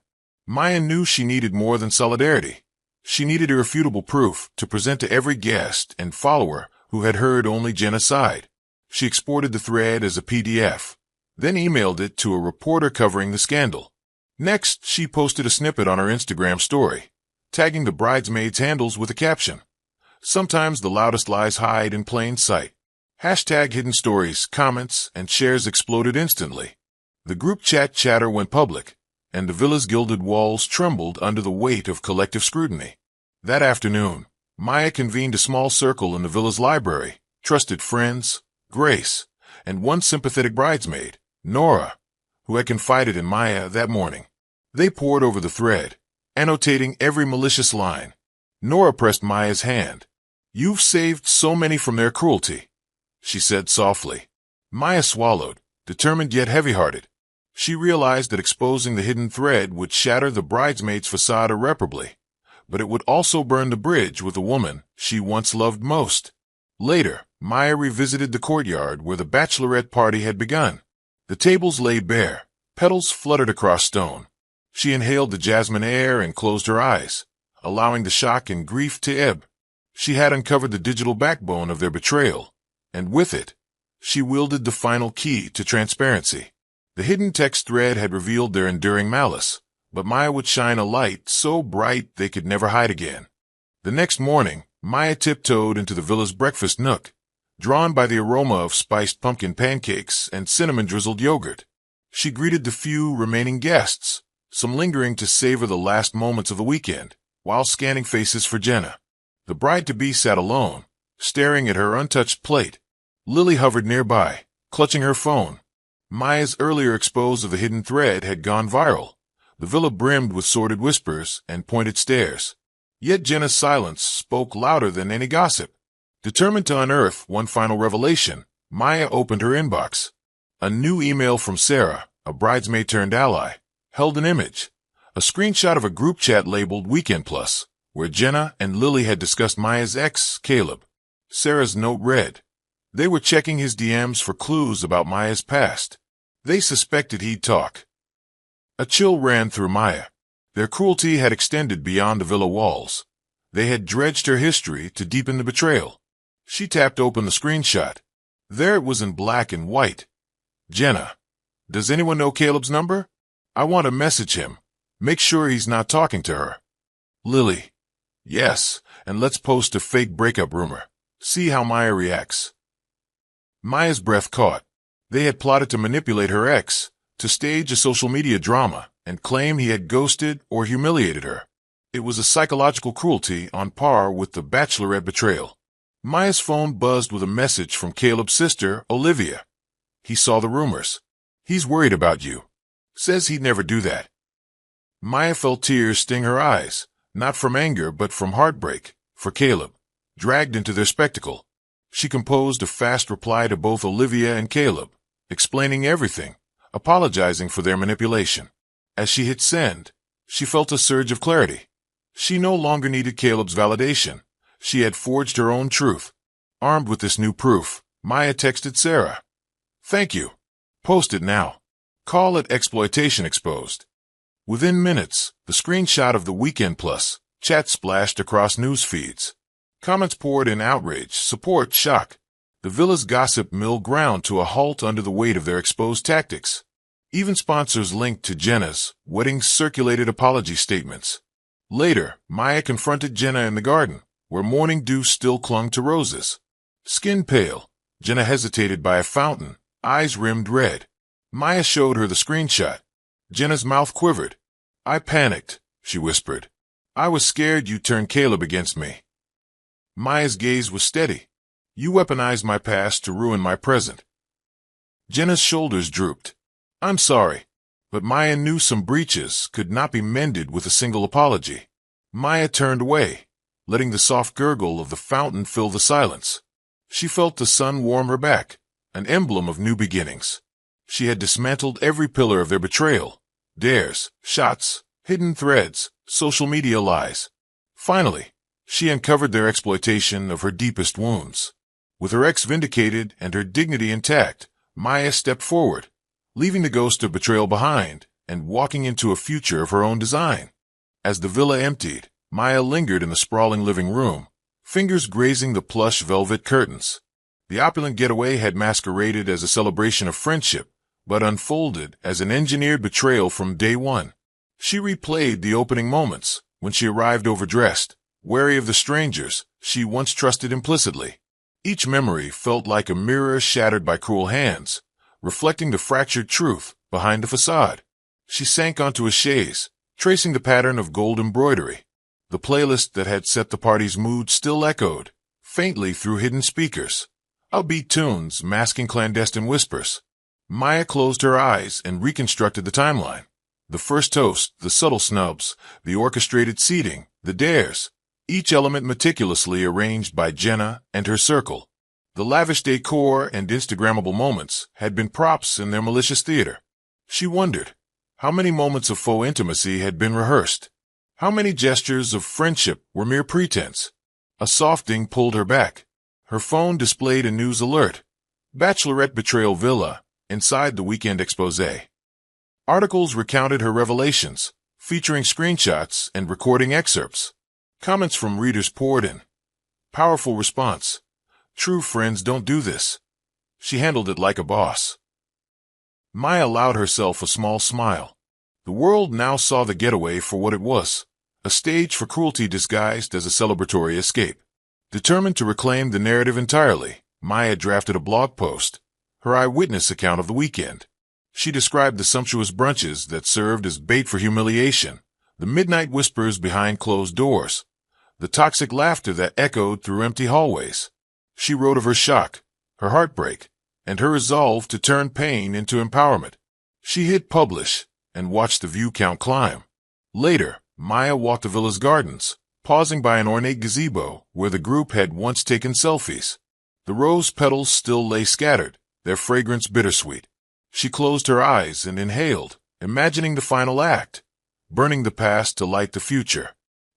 Maya knew she needed more than solidarity. She needed irrefutable proof to present to every guest and follower who had heard only Jenna's side. She exported the thread as a PDF, then emailed it to a reporter covering the scandal. Next, she posted a snippet on her Instagram story, tagging the bridesmaids' handles with a caption. Sometimes the loudest lies hide in plain sight. #hidden stories, comments, and shares exploded instantly. The group chat chatter went public, and the villa's gilded walls trembled under the weight of collective scrutiny. That afternoon, Maya convened a small circle in the villa's library, trusted friends, Grace, and one sympathetic bridesmaid, Nora, who had confided in Maya that morning. They pored over the thread, annotating every malicious line. Nora pressed Maya's hand. You've saved so many from their cruelty, she said softly. Maya swallowed, determined yet heavy-hearted. She realized that exposing the hidden thread would shatter the bridesmaid's facade irreparably, but it would also burn the bridge with the woman she once loved most. Later, Maya revisited the courtyard where the Bachelorette party had begun. The tables lay bare, petals fluttered across stone. She inhaled the jasmine air and closed her eyes, allowing the shock and grief to ebb. She had uncovered the digital backbone of their betrayal, and with it, she wielded the final key to transparency. The hidden text thread had revealed their enduring malice, but Maya would shine a light so bright they could never hide again. The next morning, Maya tiptoed into the villa's breakfast nook, drawn by the aroma of spiced pumpkin pancakes and cinnamon-drizzled yogurt. She greeted the few remaining guests, some lingering to savor the last moments of the weekend, while scanning faces for Jenna. The bride-to-be sat alone, staring at her untouched plate. Lily hovered nearby, clutching her phone. Maya's earlier expose of the hidden thread had gone viral. The villa brimmed with sordid whispers and pointed stares. Yet Jenna's silence spoke louder than any gossip. Determined to unearth one final revelation, Maya opened her inbox. A new email from Sarah, a bridesmaid-turned-ally, held an image, a screenshot of a group chat labeled Weekend Plus, where Jenna and Lily had discussed Maya's ex, Caleb. Sarah's note read, they were checking his DMs for clues about Maya's past. They suspected he'd talk. A chill ran through Maya. Their cruelty had extended beyond the villa walls. They had dredged her history to deepen the betrayal. She tapped open the screenshot. There it was in black and white. Jenna. Does anyone know Caleb's number? I want to message him. Make sure he's not talking to her. Lily. Yes, and let's post a fake breakup rumor. See how Maya reacts. Maya's breath caught. They had plotted to manipulate her ex, to stage a social media drama, and claim he had ghosted or humiliated her. It was a psychological cruelty on par with the Bachelorette betrayal. Maya's phone buzzed with a message from Caleb's sister, Olivia. He saw the rumors. He's worried about you. Says he'd never do that. Maya felt tears sting her eyes, not from anger but from heartbreak, for Caleb, dragged into their spectacle. She composed a fast reply to both Olivia and Caleb, explaining everything, apologizing for their manipulation. As she hit send, she felt a surge of clarity. She no longer needed Caleb's validation. She had forged her own truth. Armed with this new proof, Maya texted Sarah. "Thank you. Post it now. Call it Exploitation Exposed." Within minutes, the screenshot of the Weekend Plus chat splashed across news feeds. Comments poured in outrage, support, shock. The villa's gossip mill ground to a halt under the weight of their exposed tactics. Even sponsors linked to Jenna's wedding circulated apology statements. Later, Maya confronted Jenna in the garden, where morning dew still clung to roses. Skin pale, Jenna hesitated by a fountain, eyes rimmed red. Maya showed her the screenshot. Jenna's mouth quivered. "I panicked," she whispered. "I was scared you'd turn Caleb against me." Maya's gaze was steady. "You weaponized my past to ruin my present." Jenna's shoulders drooped. "I'm sorry." But Maya knew some breaches could not be mended with a single apology. Maya turned away, letting the soft gurgle of the fountain fill the silence. She felt the sun warm her back, an emblem of new beginnings. She had dismantled every pillar of their betrayal: dares, shots, hidden threads, social media lies. Finally, she uncovered their exploitation of her deepest wounds. With her ex vindicated and her dignity intact, Maya stepped forward, leaving the ghost of betrayal behind and walking into a future of her own design. As the villa emptied, Maya lingered in the sprawling living room, fingers grazing the plush velvet curtains. The opulent getaway had masqueraded as a celebration of friendship, but unfolded as an engineered betrayal from day one. She replayed the opening moments, when she arrived overdressed, wary of the strangers she once trusted implicitly. Each memory felt like a mirror shattered by cruel hands, reflecting the fractured truth behind the facade. She sank onto a chaise, tracing the pattern of gold embroidery. The playlist that had set the party's mood still echoed, faintly through hidden speakers, upbeat tunes masking clandestine whispers. Maya closed her eyes and reconstructed the timeline. The first toast, the subtle snubs, the orchestrated seating, the dares, each element meticulously arranged by Jenna and her circle. The lavish decor and Instagrammable moments had been props in their malicious theater. She wondered, how many moments of faux intimacy had been rehearsed? How many gestures of friendship were mere pretense? A soft ding pulled her back. Her phone displayed a news alert. Bachelorette betrayal villa, inside the weekend expose. Articles recounted her revelations, featuring screenshots and recording excerpts. Comments from readers poured in. Powerful response. True friends don't do this. She handled it like a boss. Maya allowed herself a small smile. The world now saw the getaway for what it was, a stage for cruelty disguised as a celebratory escape. Determined to reclaim the narrative entirely, Maya drafted a blog post, her eyewitness account of the weekend. She described the sumptuous brunches that served as bait for humiliation, the midnight whispers behind closed doors, the toxic laughter that echoed through empty hallways. She wrote of her shock, her heartbreak, and her resolve to turn pain into empowerment. She hit publish and watched the view count climb. Later, Maya walked the villa's gardens, pausing by an ornate gazebo where the group had once taken selfies. The rose petals still lay scattered, their fragrance bittersweet. She closed her eyes and inhaled, imagining the final act, burning the past to light the future.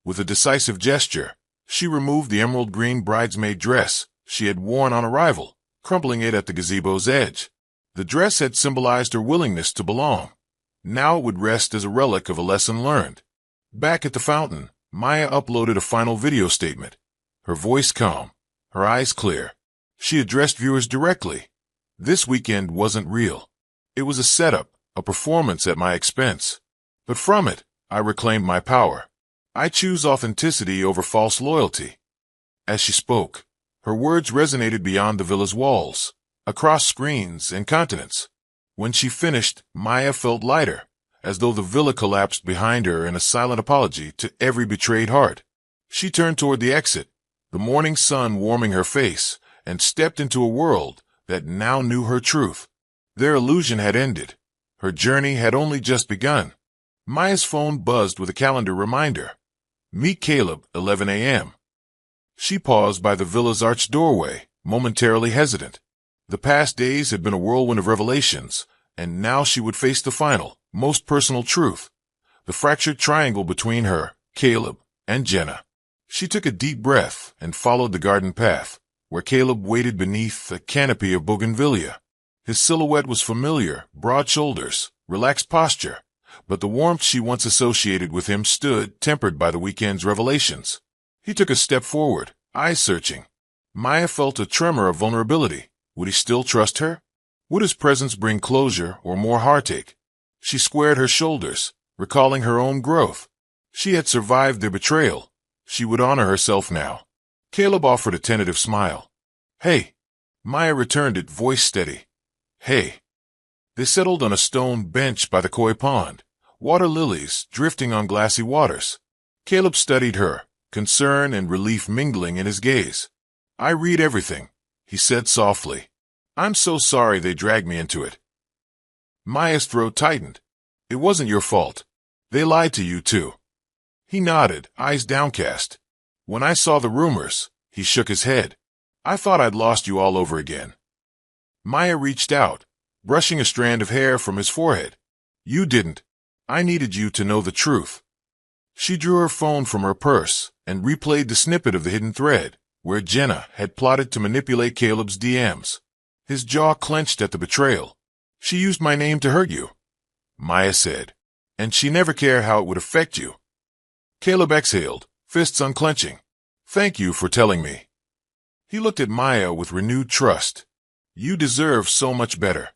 With a decisive gesture, she removed the emerald green bridesmaid dress she had worn on arrival, crumpling it at the gazebo's edge. The dress had symbolized her willingness to belong. Now it would rest as a relic of a lesson learned. Back at the fountain, Maya uploaded a final video statement. Her voice calm, her eyes clear. She addressed viewers directly. This weekend wasn't real. It was a setup, a performance at my expense. But from it, I reclaimed my power. I choose authenticity over false loyalty. As she spoke, her words resonated beyond the villa's walls, across screens and continents. When she finished, Maya felt lighter, as though the villa collapsed behind her in a silent apology to every betrayed heart. She turned toward the exit, the morning sun warming her face, and stepped into a world that now knew her truth. Their illusion had ended. Her journey had only just begun. Maya's phone buzzed with a calendar reminder. Meet Caleb, 11 a.m. She paused by the villa's arched doorway, momentarily hesitant. The past days had been a whirlwind of revelations, and now she would face the final, most personal truth. The fractured triangle between her, Caleb, and Jenna. She took a deep breath and followed the garden path, where Caleb waited beneath a canopy of bougainvillea. His silhouette was familiar, broad shoulders, relaxed posture, but the warmth she once associated with him stood tempered by the weekend's revelations. He took a step forward, eyes searching. Maya felt a tremor of vulnerability. Would he still trust her? Would his presence bring closure or more heartache? She squared her shoulders, recalling her own growth. She had survived their betrayal. She would honor herself now. Caleb offered a tentative smile. Hey. Maya returned it, voice steady. Hey. They settled on a stone bench by the koi pond, water lilies drifting on glassy waters. Caleb studied her, concern and relief mingling in his gaze. I read everything, he said softly. I'm so sorry they dragged me into it. Maya's throat tightened. It wasn't your fault. They lied to you too. He nodded, eyes downcast. When I saw the rumors, he shook his head. I thought I'd lost you all over again. Maya reached out, brushing a strand of hair from his forehead. You didn't. I needed you to know the truth. She drew her phone from her purse and replayed the snippet of the hidden thread, where Jenna had plotted to manipulate Caleb's DMs. His jaw clenched at the betrayal. She used my name to hurt you, Maya said, and she never cared how it would affect you. Caleb exhaled, fists unclenching. Thank you for telling me. He looked at Maya with renewed trust. You deserve so much better.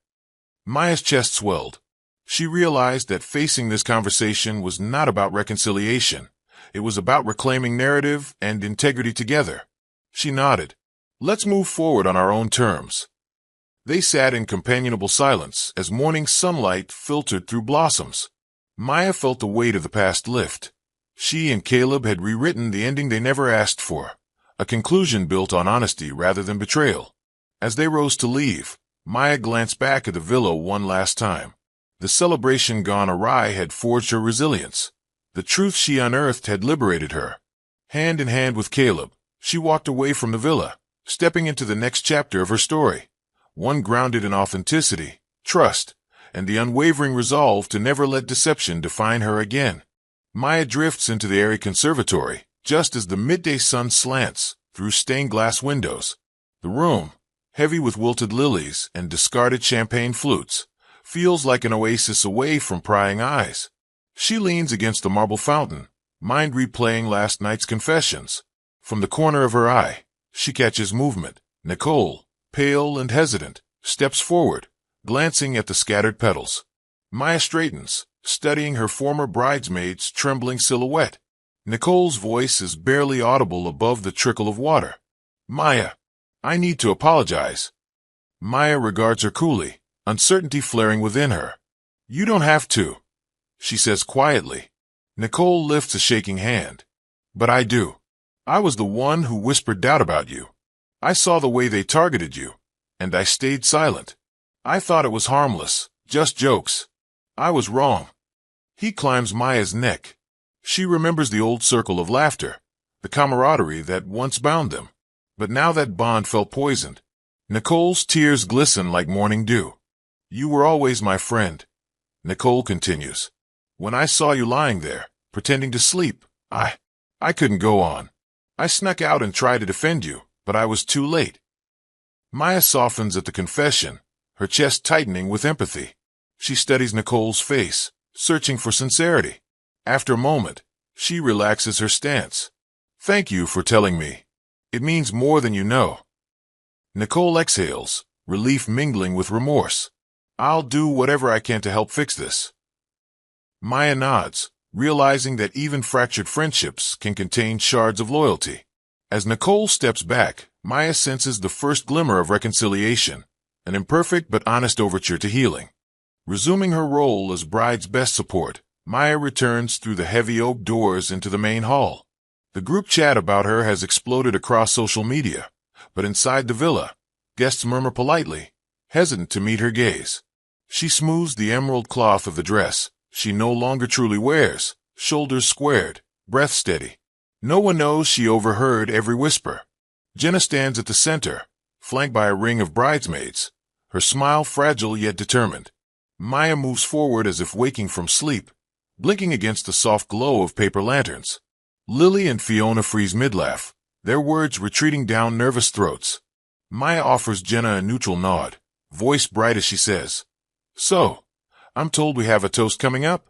Maya's chest swelled. She realized that facing this conversation was not about reconciliation. It was about reclaiming narrative and integrity together. She nodded. Let's move forward on our own terms. They sat in companionable silence as morning sunlight filtered through blossoms. Maya felt the weight of the past lift. She and Caleb had rewritten the ending they never asked for, a conclusion built on honesty rather than betrayal. As they rose to leave, Maya glanced back at the villa one last time. The celebration gone awry had forged her resilience. The truth she unearthed had liberated her. Hand in hand with Caleb, she walked away from the villa, stepping into the next chapter of her story, one grounded in authenticity, trust, and the unwavering resolve to never let deception define her again. Maya drifts into the airy conservatory, just as the midday sun slants through stained-glass windows. The room, heavy with wilted lilies and discarded champagne flutes, feels like an oasis away from prying eyes. She leans against the marble fountain, mind replaying last night's confessions. From the corner of her eye, she catches movement. Nicole, pale and hesitant, steps forward, glancing at the scattered petals. Maya straightens, studying her former bridesmaid's trembling silhouette. Nicole's voice is barely audible above the trickle of water. Maya, I need to apologize. Maya regards her coolly, uncertainty flaring within her. You don't have to, she says quietly. Nicole lifts a shaking hand. But I do. I was the one who whispered doubt about you. I saw the way they targeted you, and I stayed silent. I thought it was harmless, just jokes. I was wrong. He climbs Maya's neck. She remembers the old circle of laughter, the camaraderie that once bound them. But now that bond felt poisoned. Nicole's tears glisten like morning dew. You were always my friend, Nicole continues. When I saw you lying there, pretending to sleep, I couldn't go on. I snuck out and tried to defend you, but I was too late. Maya softens at the confession, her chest tightening with empathy. She studies Nicole's face, searching for sincerity. After a moment, she relaxes her stance. Thank you for telling me. It means more than you know. Nicole exhales, relief mingling with remorse. I'll do whatever I can to help fix this. Maya nods, realizing that even fractured friendships can contain shards of loyalty. As Nicole steps back, Maya senses the first glimmer of reconciliation, an imperfect but honest overture to healing. Resuming her role as bride's best support, Maya returns through the heavy oak doors into the main hall. The group chat about her has exploded across social media, but inside the villa, guests murmur politely, hesitant to meet her gaze. She smooths the emerald cloth of the dress she no longer truly wears, shoulders squared, breath steady. No one knows she overheard every whisper. Jenna stands at the center, flanked by a ring of bridesmaids, her smile fragile yet determined. Maya moves forward as if waking from sleep, blinking against the soft glow of paper lanterns. Lily and Fiona freeze mid-laugh, their words retreating down nervous throats. Maya offers Jenna a neutral nod, voice bright as she says, "So, I'm told we have a toast coming up?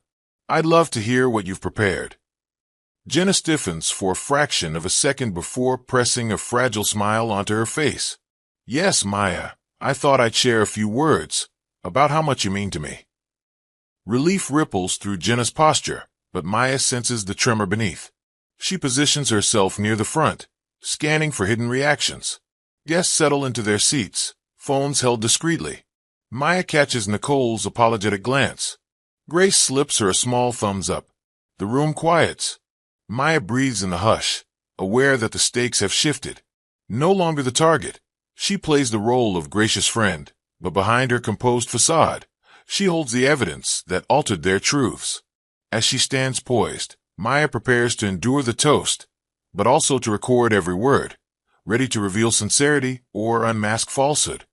I'd love to hear what you've prepared." Jenna stiffens for a fraction of a second before pressing a fragile smile onto her face. "Yes, Maya, I thought I'd share a few words about how much you mean to me." Relief ripples through Jenna's posture, but Maya senses the tremor beneath. She positions herself near the front, scanning for hidden reactions. Guests settle into their seats, phones held discreetly. Maya catches Nicole's apologetic glance. Grace slips her a small thumbs up. The room quiets. Maya breathes in the hush, aware that the stakes have shifted. No longer the target, she plays the role of gracious friend, but behind her composed facade, she holds the evidence that altered their truths. As she stands poised, Maya prepares to endure the toast, but also to record every word, ready to reveal sincerity or unmask falsehood.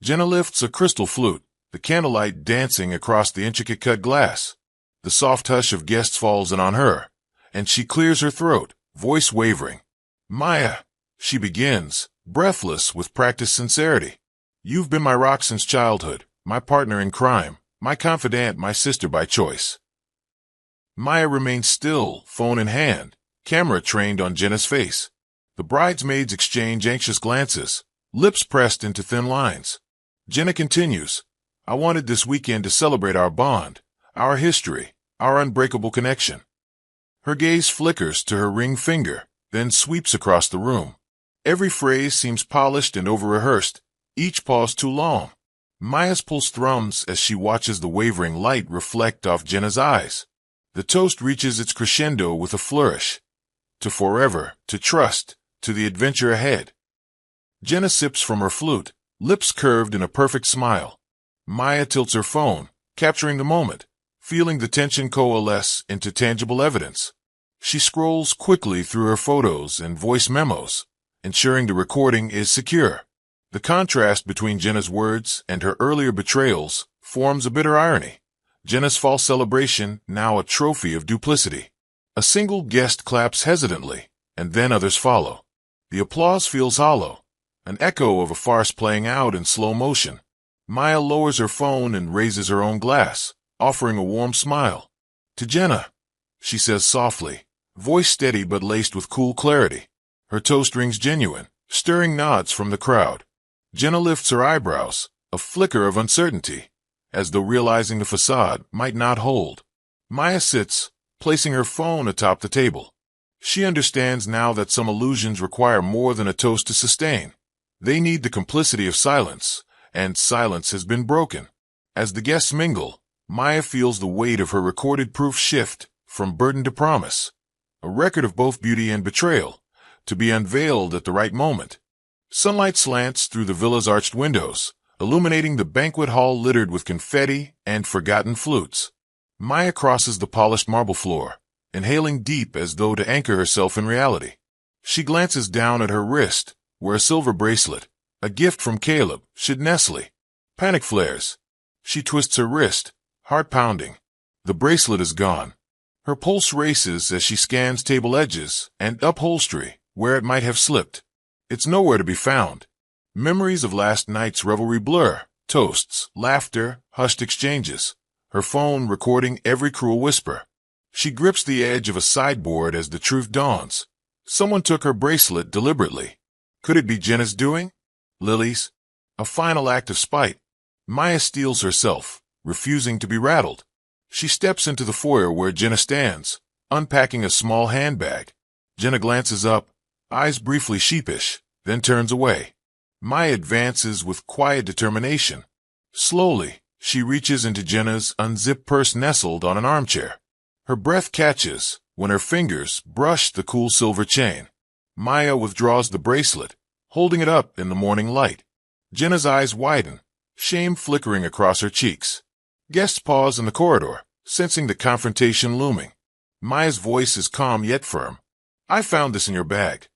Jenna lifts a crystal flute, the candlelight dancing across the intricate cut glass. The soft hush of guests falls in on her, and she clears her throat, voice wavering. "Maya," she begins, breathless with practiced sincerity. "You've been my rock since childhood, my partner in crime, my confidant, my sister by choice." Maya remains still, phone in hand, camera trained on Jenna's face. The bridesmaids exchange anxious glances, lips pressed into thin lines. Jenna continues, "I wanted this weekend to celebrate our bond, our history, our unbreakable connection." Her gaze flickers to her ring finger, then sweeps across the room. Every phrase seems polished and over-rehearsed, each pause too long. Maya's pulse thrums as she watches the wavering light reflect off Jenna's eyes. The toast reaches its crescendo with a flourish. To forever, to trust, to the adventure ahead. Jenna sips from her flute, lips curved in a perfect smile. Maya tilts her phone, capturing the moment, feeling the tension coalesce into tangible evidence. She scrolls quickly through her photos and voice memos, ensuring the recording is secure. The contrast between Jenna's words and her earlier betrayals forms a bitter irony. Jenna's false celebration, now a trophy of duplicity. A single guest claps hesitantly, and then others follow. The applause feels hollow, an echo of a farce playing out in slow motion. Maya lowers her phone and raises her own glass, offering a warm smile. "To Jenna," she says softly, voice steady but laced with cool clarity. Her toast rings genuine, stirring nods from the crowd. Jenna lifts her eyebrows, a flicker of uncertainty, as though realizing the facade might not hold. Maya sits, placing her phone atop the table. She understands now that some illusions require more than a toast to sustain. They need the complicity of silence, and silence has been broken. As the guests mingle, Maya feels the weight of her recorded proof shift from burden to promise, a record of both beauty and betrayal, to be unveiled at the right moment. Sunlight slants through the villa's arched windows, illuminating the banquet hall littered with confetti and forgotten flutes. Maya crosses the polished marble floor, inhaling deep as though to anchor herself in reality. She glances down at her wrist, where a silver bracelet, a gift from Caleb, should nestle. Panic flares. She twists her wrist, heart pounding. The bracelet is gone. Her pulse races as she scans table edges and upholstery where it might have slipped. It's nowhere to be found. Memories of last night's revelry blur, toasts, laughter, hushed exchanges. Her phone recording every cruel whisper. She grips the edge of a sideboard as the truth dawns. Someone took her bracelet deliberately. Could it be Jenna's doing? Lily's? A final act of spite. Maya steels herself, refusing to be rattled. She steps into the foyer where Jenna stands, unpacking a small handbag. Jenna glances up, eyes briefly sheepish, then turns away. Maya advances with quiet determination. Slowly, she reaches into Jenna's unzipped purse nestled on an armchair. Her breath catches when her fingers brush the cool silver chain. Maya withdraws the bracelet, holding it up in the morning light. Jenna's eyes widen, shame flickering across her cheeks. Guests pause in the corridor, sensing the confrontation looming. Maya's voice is calm yet firm. I found this in your bag.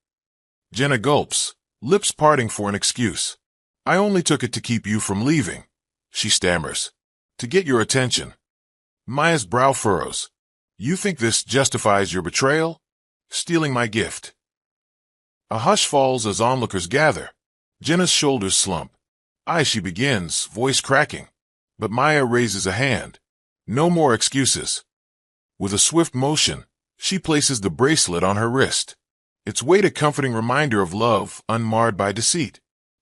Jenna gulps, lips parting for an excuse. I only took it to keep you from leaving, she stammers. To get your attention. Maya's brow furrows. You think this justifies your betrayal? Stealing my gift. A hush falls as onlookers gather. Jenna's shoulders slump. She begins, voice cracking. But Maya raises a hand. No more excuses. With a swift motion, she places the bracelet on her wrist. Its weight a comforting reminder of love, unmarred by deceit.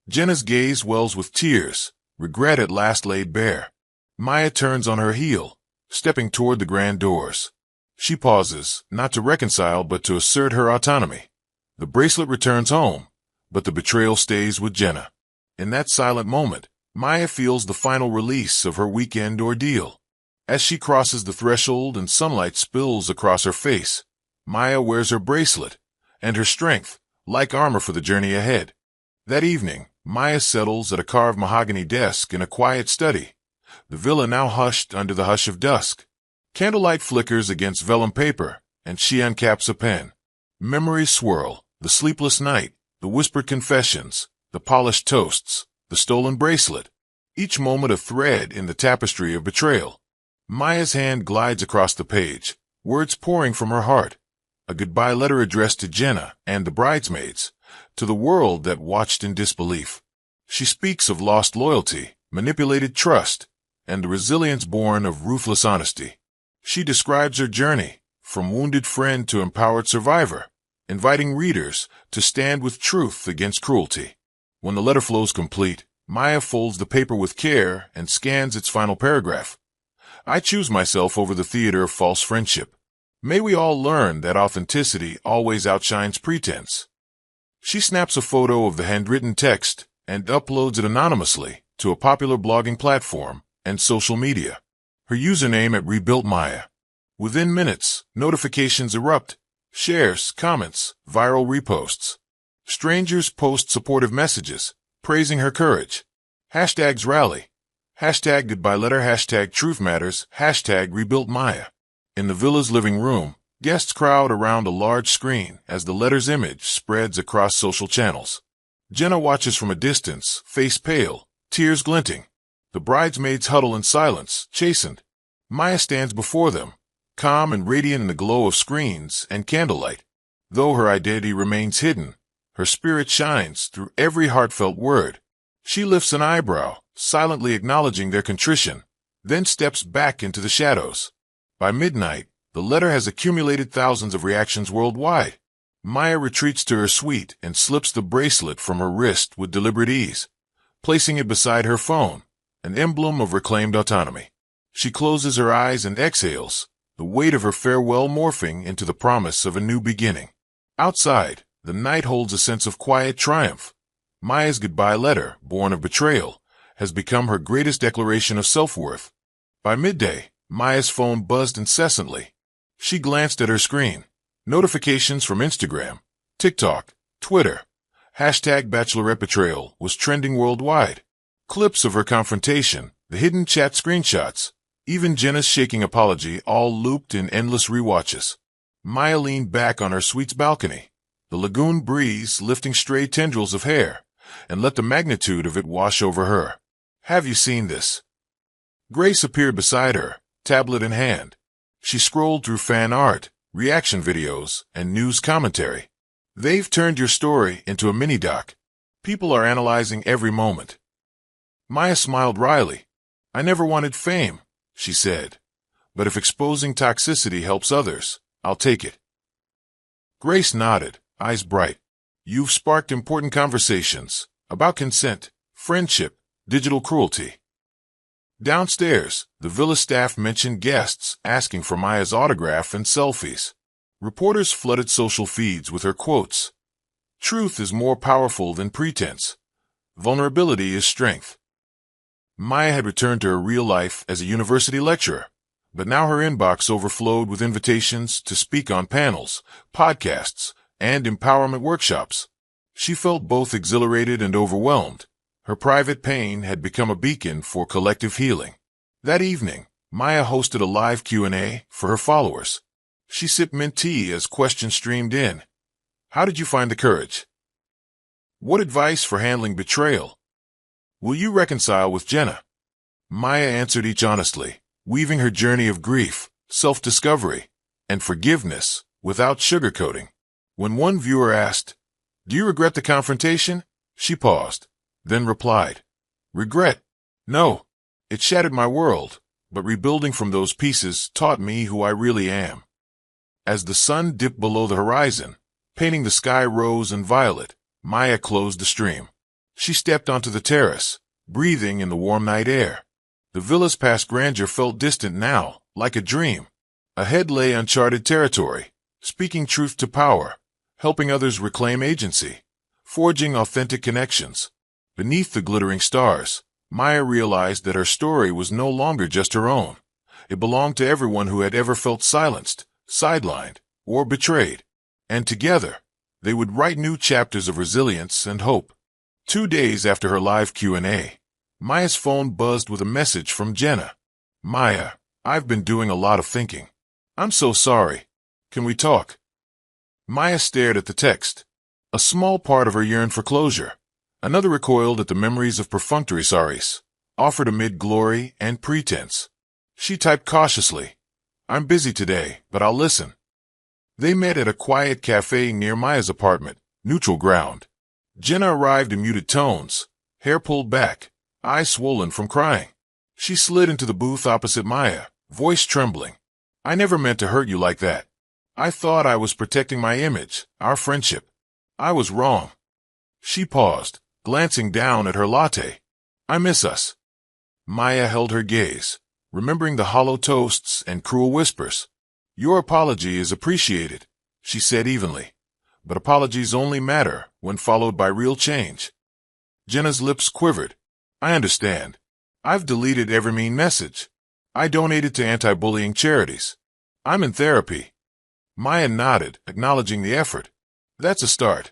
Jenna's gaze wells with tears, regret at last laid bare. Maya turns on her heel, stepping toward the grand doors. She pauses, not to reconcile but to assert her autonomy. The bracelet returns home, but the betrayal stays with Jenna. In that silent moment, Maya feels the final release of her weekend ordeal. As she crosses the threshold and sunlight spills across her face, Maya wears her bracelet, and her strength, like armor for the journey ahead. That evening, Maya settles at a carved mahogany desk in a quiet study, the villa now hushed under the hush of dusk. Candlelight flickers against vellum paper, and she uncaps a pen. Memories swirl, the sleepless night, the whispered confessions, the polished toasts, the stolen bracelet, each moment a thread in the tapestry of betrayal. Maya's hand glides across the page, words pouring from her heart. A goodbye letter addressed to Jenna and the bridesmaids, to the world that watched in disbelief. She speaks of lost loyalty, manipulated trust, and the resilience born of ruthless honesty. She describes her journey, from wounded friend to empowered survivor, inviting readers to stand with truth against cruelty. When the letter flows complete, Maya folds the paper with care and scans its final paragraph. I choose myself over the theater of false friendship. May we all learn that authenticity always outshines pretense. She snaps a photo of the handwritten text and uploads it anonymously to a popular blogging platform and social media. Her username at Rebuilt Maya. Within minutes, notifications erupt. Shares, comments, viral reposts. Strangers post supportive messages, praising her courage. Hashtags rally. Hashtag goodbye letter, hashtag truth matters, hashtag rebuilt Maya. In the villa's living room, guests crowd around a large screen as the letter's image spreads across social channels. Jenna watches from a distance, face pale, tears glinting. The bridesmaids huddle in silence, chastened. Maya stands before them, calm and radiant in the glow of screens and candlelight. Though her identity remains hidden, her spirit shines through every heartfelt word. She lifts an eyebrow, silently acknowledging their contrition, then steps back into the shadows. By midnight, the letter has accumulated thousands of reactions worldwide. Maya retreats to her suite and slips the bracelet from her wrist with deliberate ease, placing it beside her phone, an emblem of reclaimed autonomy. She closes her eyes and exhales, the weight of her farewell morphing into the promise of a new beginning. Outside, the night holds a sense of quiet triumph. Maya's goodbye letter, born of betrayal, has become her greatest declaration of self-worth. By midday, Maya's phone buzzed incessantly. She glanced at her screen. Notifications from Instagram, TikTok, Twitter. Hashtag Bachelorette betrayal was trending worldwide. Clips of her confrontation, the hidden chat screenshots, even Jenna's shaking apology all looped in endless rewatches. Maya leaned back on her suite's balcony, the lagoon breeze lifting stray tendrils of hair, and let the magnitude of it wash over her. Have you seen this? Grace appeared beside her, tablet in hand. She scrolled through fan art, reaction videos, and news commentary. They've turned your story into a mini-doc. People are analyzing every moment. Maya smiled wryly. I never wanted fame, she said. But if exposing toxicity helps others, I'll take it. Grace nodded, eyes bright. You've sparked important conversations about consent, friendship, digital cruelty. Downstairs, the villa staff mentioned guests asking for Maya's autograph and selfies. Reporters flooded social feeds with her quotes. Truth is more powerful than pretense. Vulnerability is strength. Maya had returned to her real life as a university lecturer, but now her inbox overflowed with invitations to speak on panels, podcasts, and empowerment workshops. She felt both exhilarated and overwhelmed. Her private pain had become a beacon for collective healing. That evening, Maya hosted a live Q&A for her followers. She sipped mint tea as questions streamed in. How did you find the courage? What advice for handling betrayal? Will you reconcile with Jenna? Maya answered each honestly, weaving her journey of grief, self-discovery, and forgiveness without sugarcoating. When one viewer asked, "Do you regret the confrontation?" she paused, then replied, "Regret? No. It shattered my world, but rebuilding from those pieces taught me who I really am." As the sun dipped below the horizon, painting the sky rose and violet, Maya closed the stream. She stepped onto the terrace, breathing in the warm night air. The villa's past grandeur felt distant now, like a dream. Ahead lay uncharted territory, speaking truth to power, helping others reclaim agency, forging authentic connections. Beneath the glittering stars, Maya realized that her story was no longer just her own. It belonged to everyone who had ever felt silenced, sidelined, or betrayed. And together, they would write new chapters of resilience and hope. 2 days after her live Q&A, Maya's phone buzzed with a message from Jenna. "Maya, I've been doing a lot of thinking. I'm so sorry. Can we talk?" Maya stared at the text. A small part of her yearned for closure. Another recoiled at the memories of perfunctory sorries, offered amid glory and pretense. She typed cautiously, "I'm busy today, but I'll listen." They met at a quiet cafe near Maya's apartment, neutral ground. Jenna arrived in muted tones, hair pulled back, eyes swollen from crying. She slid into the booth opposite Maya, voice trembling. "I never meant to hurt you like that. I thought I was protecting my image, our friendship. I was wrong." She paused, glancing down at her latte. "I miss us." Maya held her gaze, remembering the hollow toasts and cruel whispers. "Your apology is appreciated," she said evenly. "But apologies only matter when followed by real change." Jenna's lips quivered. "I understand. I've deleted every mean message. I donated to anti-bullying charities. I'm in therapy." Maya nodded, acknowledging the effort. "That's a start."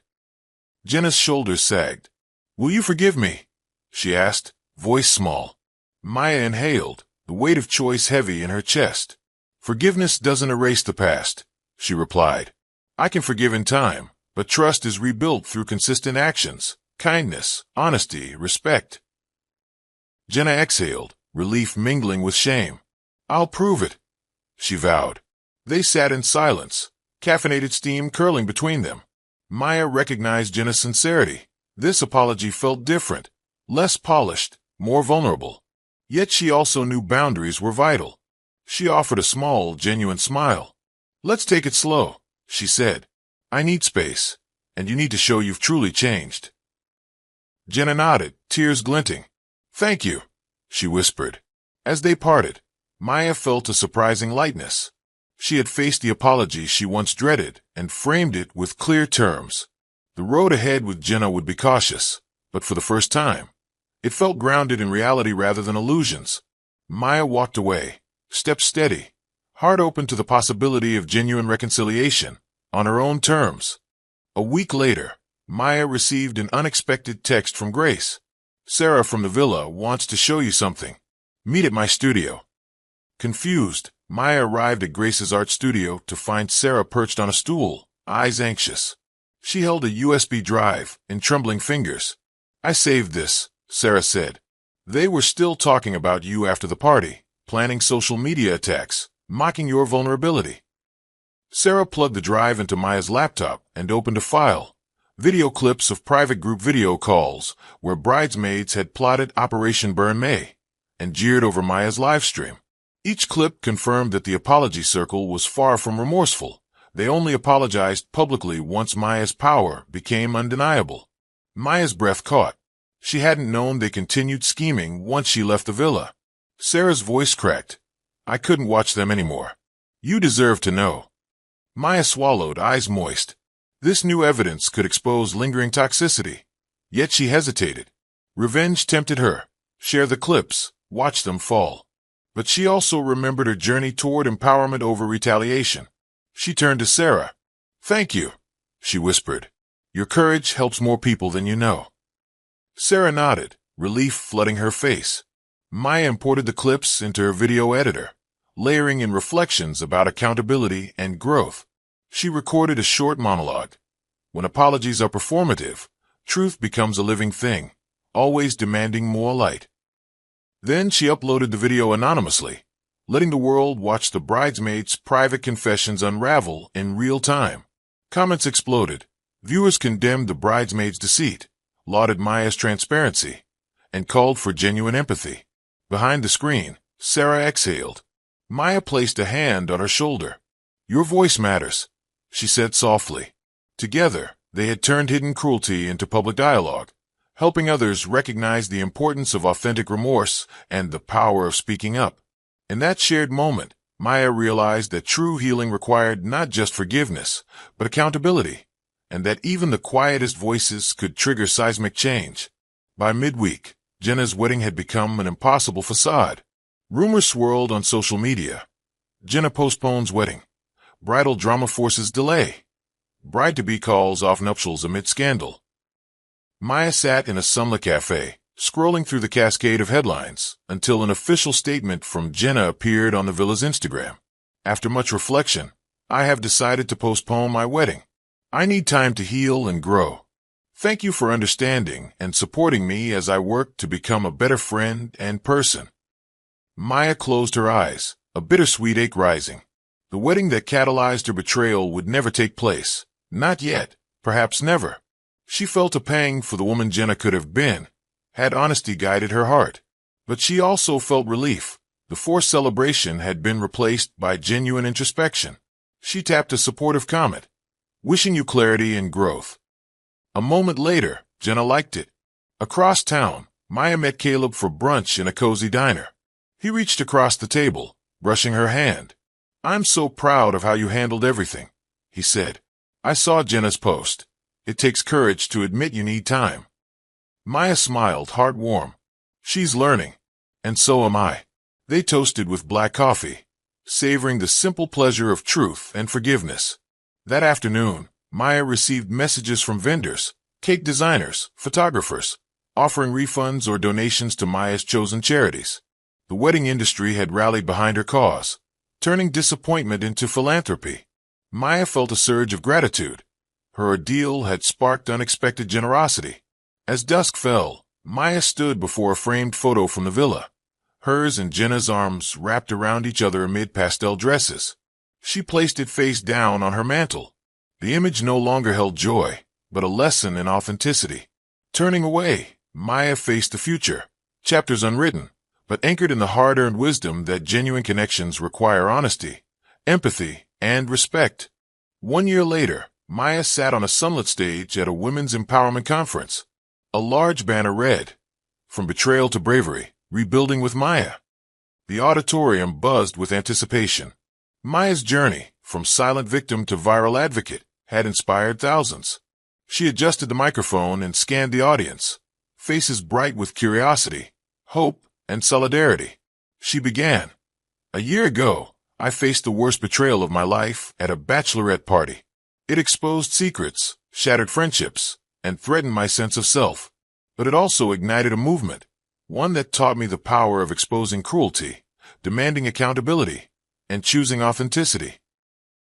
Jenna's shoulders sagged. "Will you forgive me?" she asked, voice small. Maya inhaled, the weight of choice heavy in her chest. "Forgiveness doesn't erase the past," she replied. "I can forgive in time, but trust is rebuilt through consistent actions, kindness, honesty, respect." Jenna exhaled, relief mingling with shame. "I'll prove it," she vowed. They sat in silence, caffeinated steam curling between them. Maya recognized Jenna's sincerity. This apology felt different, less polished, more vulnerable. Yet she also knew boundaries were vital. She offered a small, genuine smile. "Let's take it slow," she said. "I need space, and you need to show you've truly changed." Jenna nodded, tears glinting. "Thank you," she whispered. As they parted, Maya felt a surprising lightness. She had faced the apology she once dreaded and framed it with clear terms. The road ahead with Jenna would be cautious, but for the first time, it felt grounded in reality rather than illusions. Maya walked away, stepped steady, heart open to the possibility of genuine reconciliation, on her own terms. A week later, Maya received an unexpected text from Grace. "Sarah from the villa wants to show you something. Meet at my studio." Confused, Maya arrived at Grace's art studio to find Sarah perched on a stool, eyes anxious. She held a USB drive in trembling fingers. "I saved this," Sarah said. "They were still talking about you after the party, planning social media attacks, mocking your vulnerability." Sarah plugged the drive into Maya's laptop and opened a file. Video clips of private group video calls where bridesmaids had plotted Operation Burn May and jeered over Maya's livestream. Each clip confirmed that the apology circle was far from remorseful. They only apologized publicly once Maya's power became undeniable. Maya's breath caught. She hadn't known they continued scheming once she left the villa. Sarah's voice cracked. "I couldn't watch them anymore. You deserve to know." Maya swallowed, eyes moist. This new evidence could expose lingering toxicity. Yet she hesitated. Revenge tempted her. Share the clips, watch them fall. But she also remembered her journey toward empowerment over retaliation. She turned to Sarah. "Thank you," she whispered. "Your courage helps more people than you know." Sarah nodded, relief flooding her face. Maya imported the clips into her video editor, layering in reflections about accountability and growth. She recorded a short monologue. When apologies are performative, truth becomes a living thing, always demanding more light. Then she uploaded the video anonymously, letting the world watch the bridesmaids' private confessions unravel in real time. Comments exploded. Viewers condemned the bridesmaids' deceit, lauded Maya's transparency, and called for genuine empathy. Behind the screen, Sarah exhaled. Maya placed a hand on her shoulder. "Your voice matters," she said softly. Together, they had turned hidden cruelty into public dialogue, helping others recognize the importance of authentic remorse and the power of speaking up. In that shared moment, Maya realized that true healing required not just forgiveness, but accountability, and that even the quietest voices could trigger seismic change. By midweek, Jenna's wedding had become an impossible facade. Rumors swirled on social media. Jenna postpones wedding. Bridal drama forces delay. Bride-to-be calls off nuptials amid scandal. Maya sat in a sunlit cafe, scrolling through the cascade of headlines, until an official statement from Jenna appeared on the villa's Instagram. "After much reflection, I have decided to postpone my wedding. I need time to heal and grow. Thank you for understanding and supporting me as I work to become a better friend and person." Maya closed her eyes, a bittersweet ache rising. The wedding that catalyzed her betrayal would never take place. Not yet, perhaps never. She felt a pang for the woman Jenna could have been, had honesty guided her heart. But she also felt relief. The forced celebration had been replaced by genuine introspection. She tapped a supportive comment, "Wishing you clarity and growth." A moment later, Jenna liked it. Across town, Maya met Caleb for brunch in a cozy diner. He reached across the table, brushing her hand. "I'm so proud of how you handled everything," he said. "I saw Jenna's post. It takes courage to admit you need time." Maya smiled, heart warm. "She's learning. And so am I." They toasted with black coffee, savoring the simple pleasure of truth and forgiveness. That afternoon, Maya received messages from vendors, cake designers, photographers, offering refunds or donations to Maya's chosen charities. The wedding industry had rallied behind her cause, turning disappointment into philanthropy. Maya felt a surge of gratitude. Her ordeal had sparked unexpected generosity. As dusk fell, Maya stood before a framed photo from the villa, hers and Jenna's arms wrapped around each other amid pastel dresses. She placed it face down on her mantel. The image no longer held joy, but a lesson in authenticity. Turning away, Maya faced the future, chapters unwritten, but anchored in the hard-earned wisdom that genuine connections require honesty, empathy, and respect. 1 year later, Maya sat on a sunlit stage at a women's empowerment conference. A large banner read, "From betrayal to bravery, rebuilding with Maya." The auditorium buzzed with anticipation. Maya's journey, from silent victim to viral advocate, had inspired thousands. She adjusted the microphone and scanned the audience, faces bright with curiosity, hope, and solidarity. She began, "A year ago, I faced the worst betrayal of my life at a bachelorette party. It exposed secrets, shattered friendships, and threatened my sense of self. But it also ignited a movement, one that taught me the power of exposing cruelty, demanding accountability, and choosing authenticity."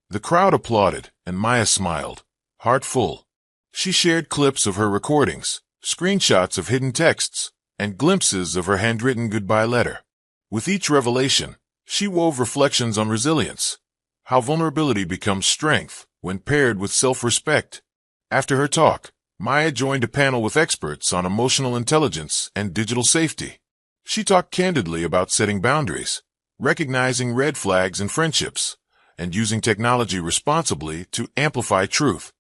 The crowd applauded, and Maya smiled, heart full. She shared clips of her recordings, screenshots of hidden texts, and glimpses of her handwritten goodbye letter. With each revelation, she wove reflections on resilience, how vulnerability becomes strength when paired with self-respect. After her talk, Maya joined a panel with experts on emotional intelligence and digital safety. She talked candidly about setting boundaries, recognizing red flags in friendships, and using technology responsibly to amplify truth.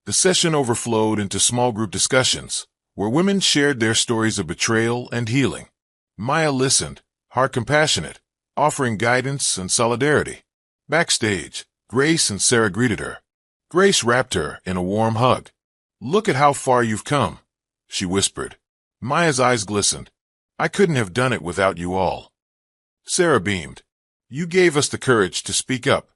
The session overflowed into small group discussions, where women shared their stories of betrayal and healing. Maya listened, heart compassionate, offering guidance and solidarity. Backstage, Grace and Sarah greeted her. Grace wrapped her in a warm hug. "Look at how far you've come," she whispered. Maya's eyes glistened. "I couldn't have done it without you all." Sarah beamed. "You gave us the courage to speak up."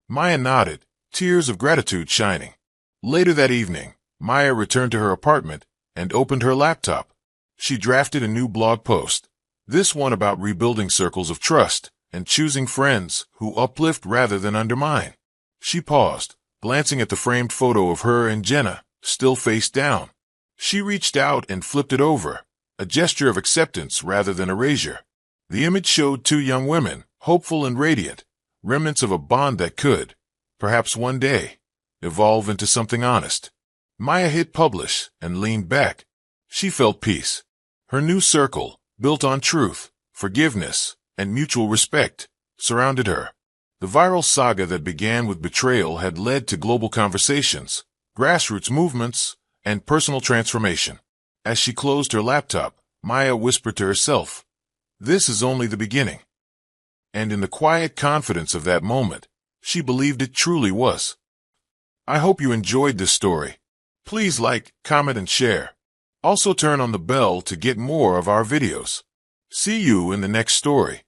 Maya nodded, tears of gratitude shining. Later that evening, Maya returned to her apartment and opened her laptop. She drafted a new blog post, This one about rebuilding circles of trust and choosing friends who uplift rather than undermine. She paused, glancing at the framed photo of her and Jenna, still face down. She reached out and flipped it over, a gesture of acceptance rather than erasure. The image showed two young women, hopeful and radiant, remnants of a bond that could, perhaps one day, evolve into something honest. Maya hit publish and leaned back. She felt peace. Her new circle, built on truth, forgiveness, and mutual respect, surrounded her. The viral saga that began with betrayal had led to global conversations, grassroots movements, and personal transformation. As she closed her laptop, Maya whispered to herself, "This is only the beginning." And in the quiet confidence of that moment, she believed it truly was. I hope you enjoyed this story. Please like, comment, and share. Also turn on the bell to get more of our videos. See you in the next story.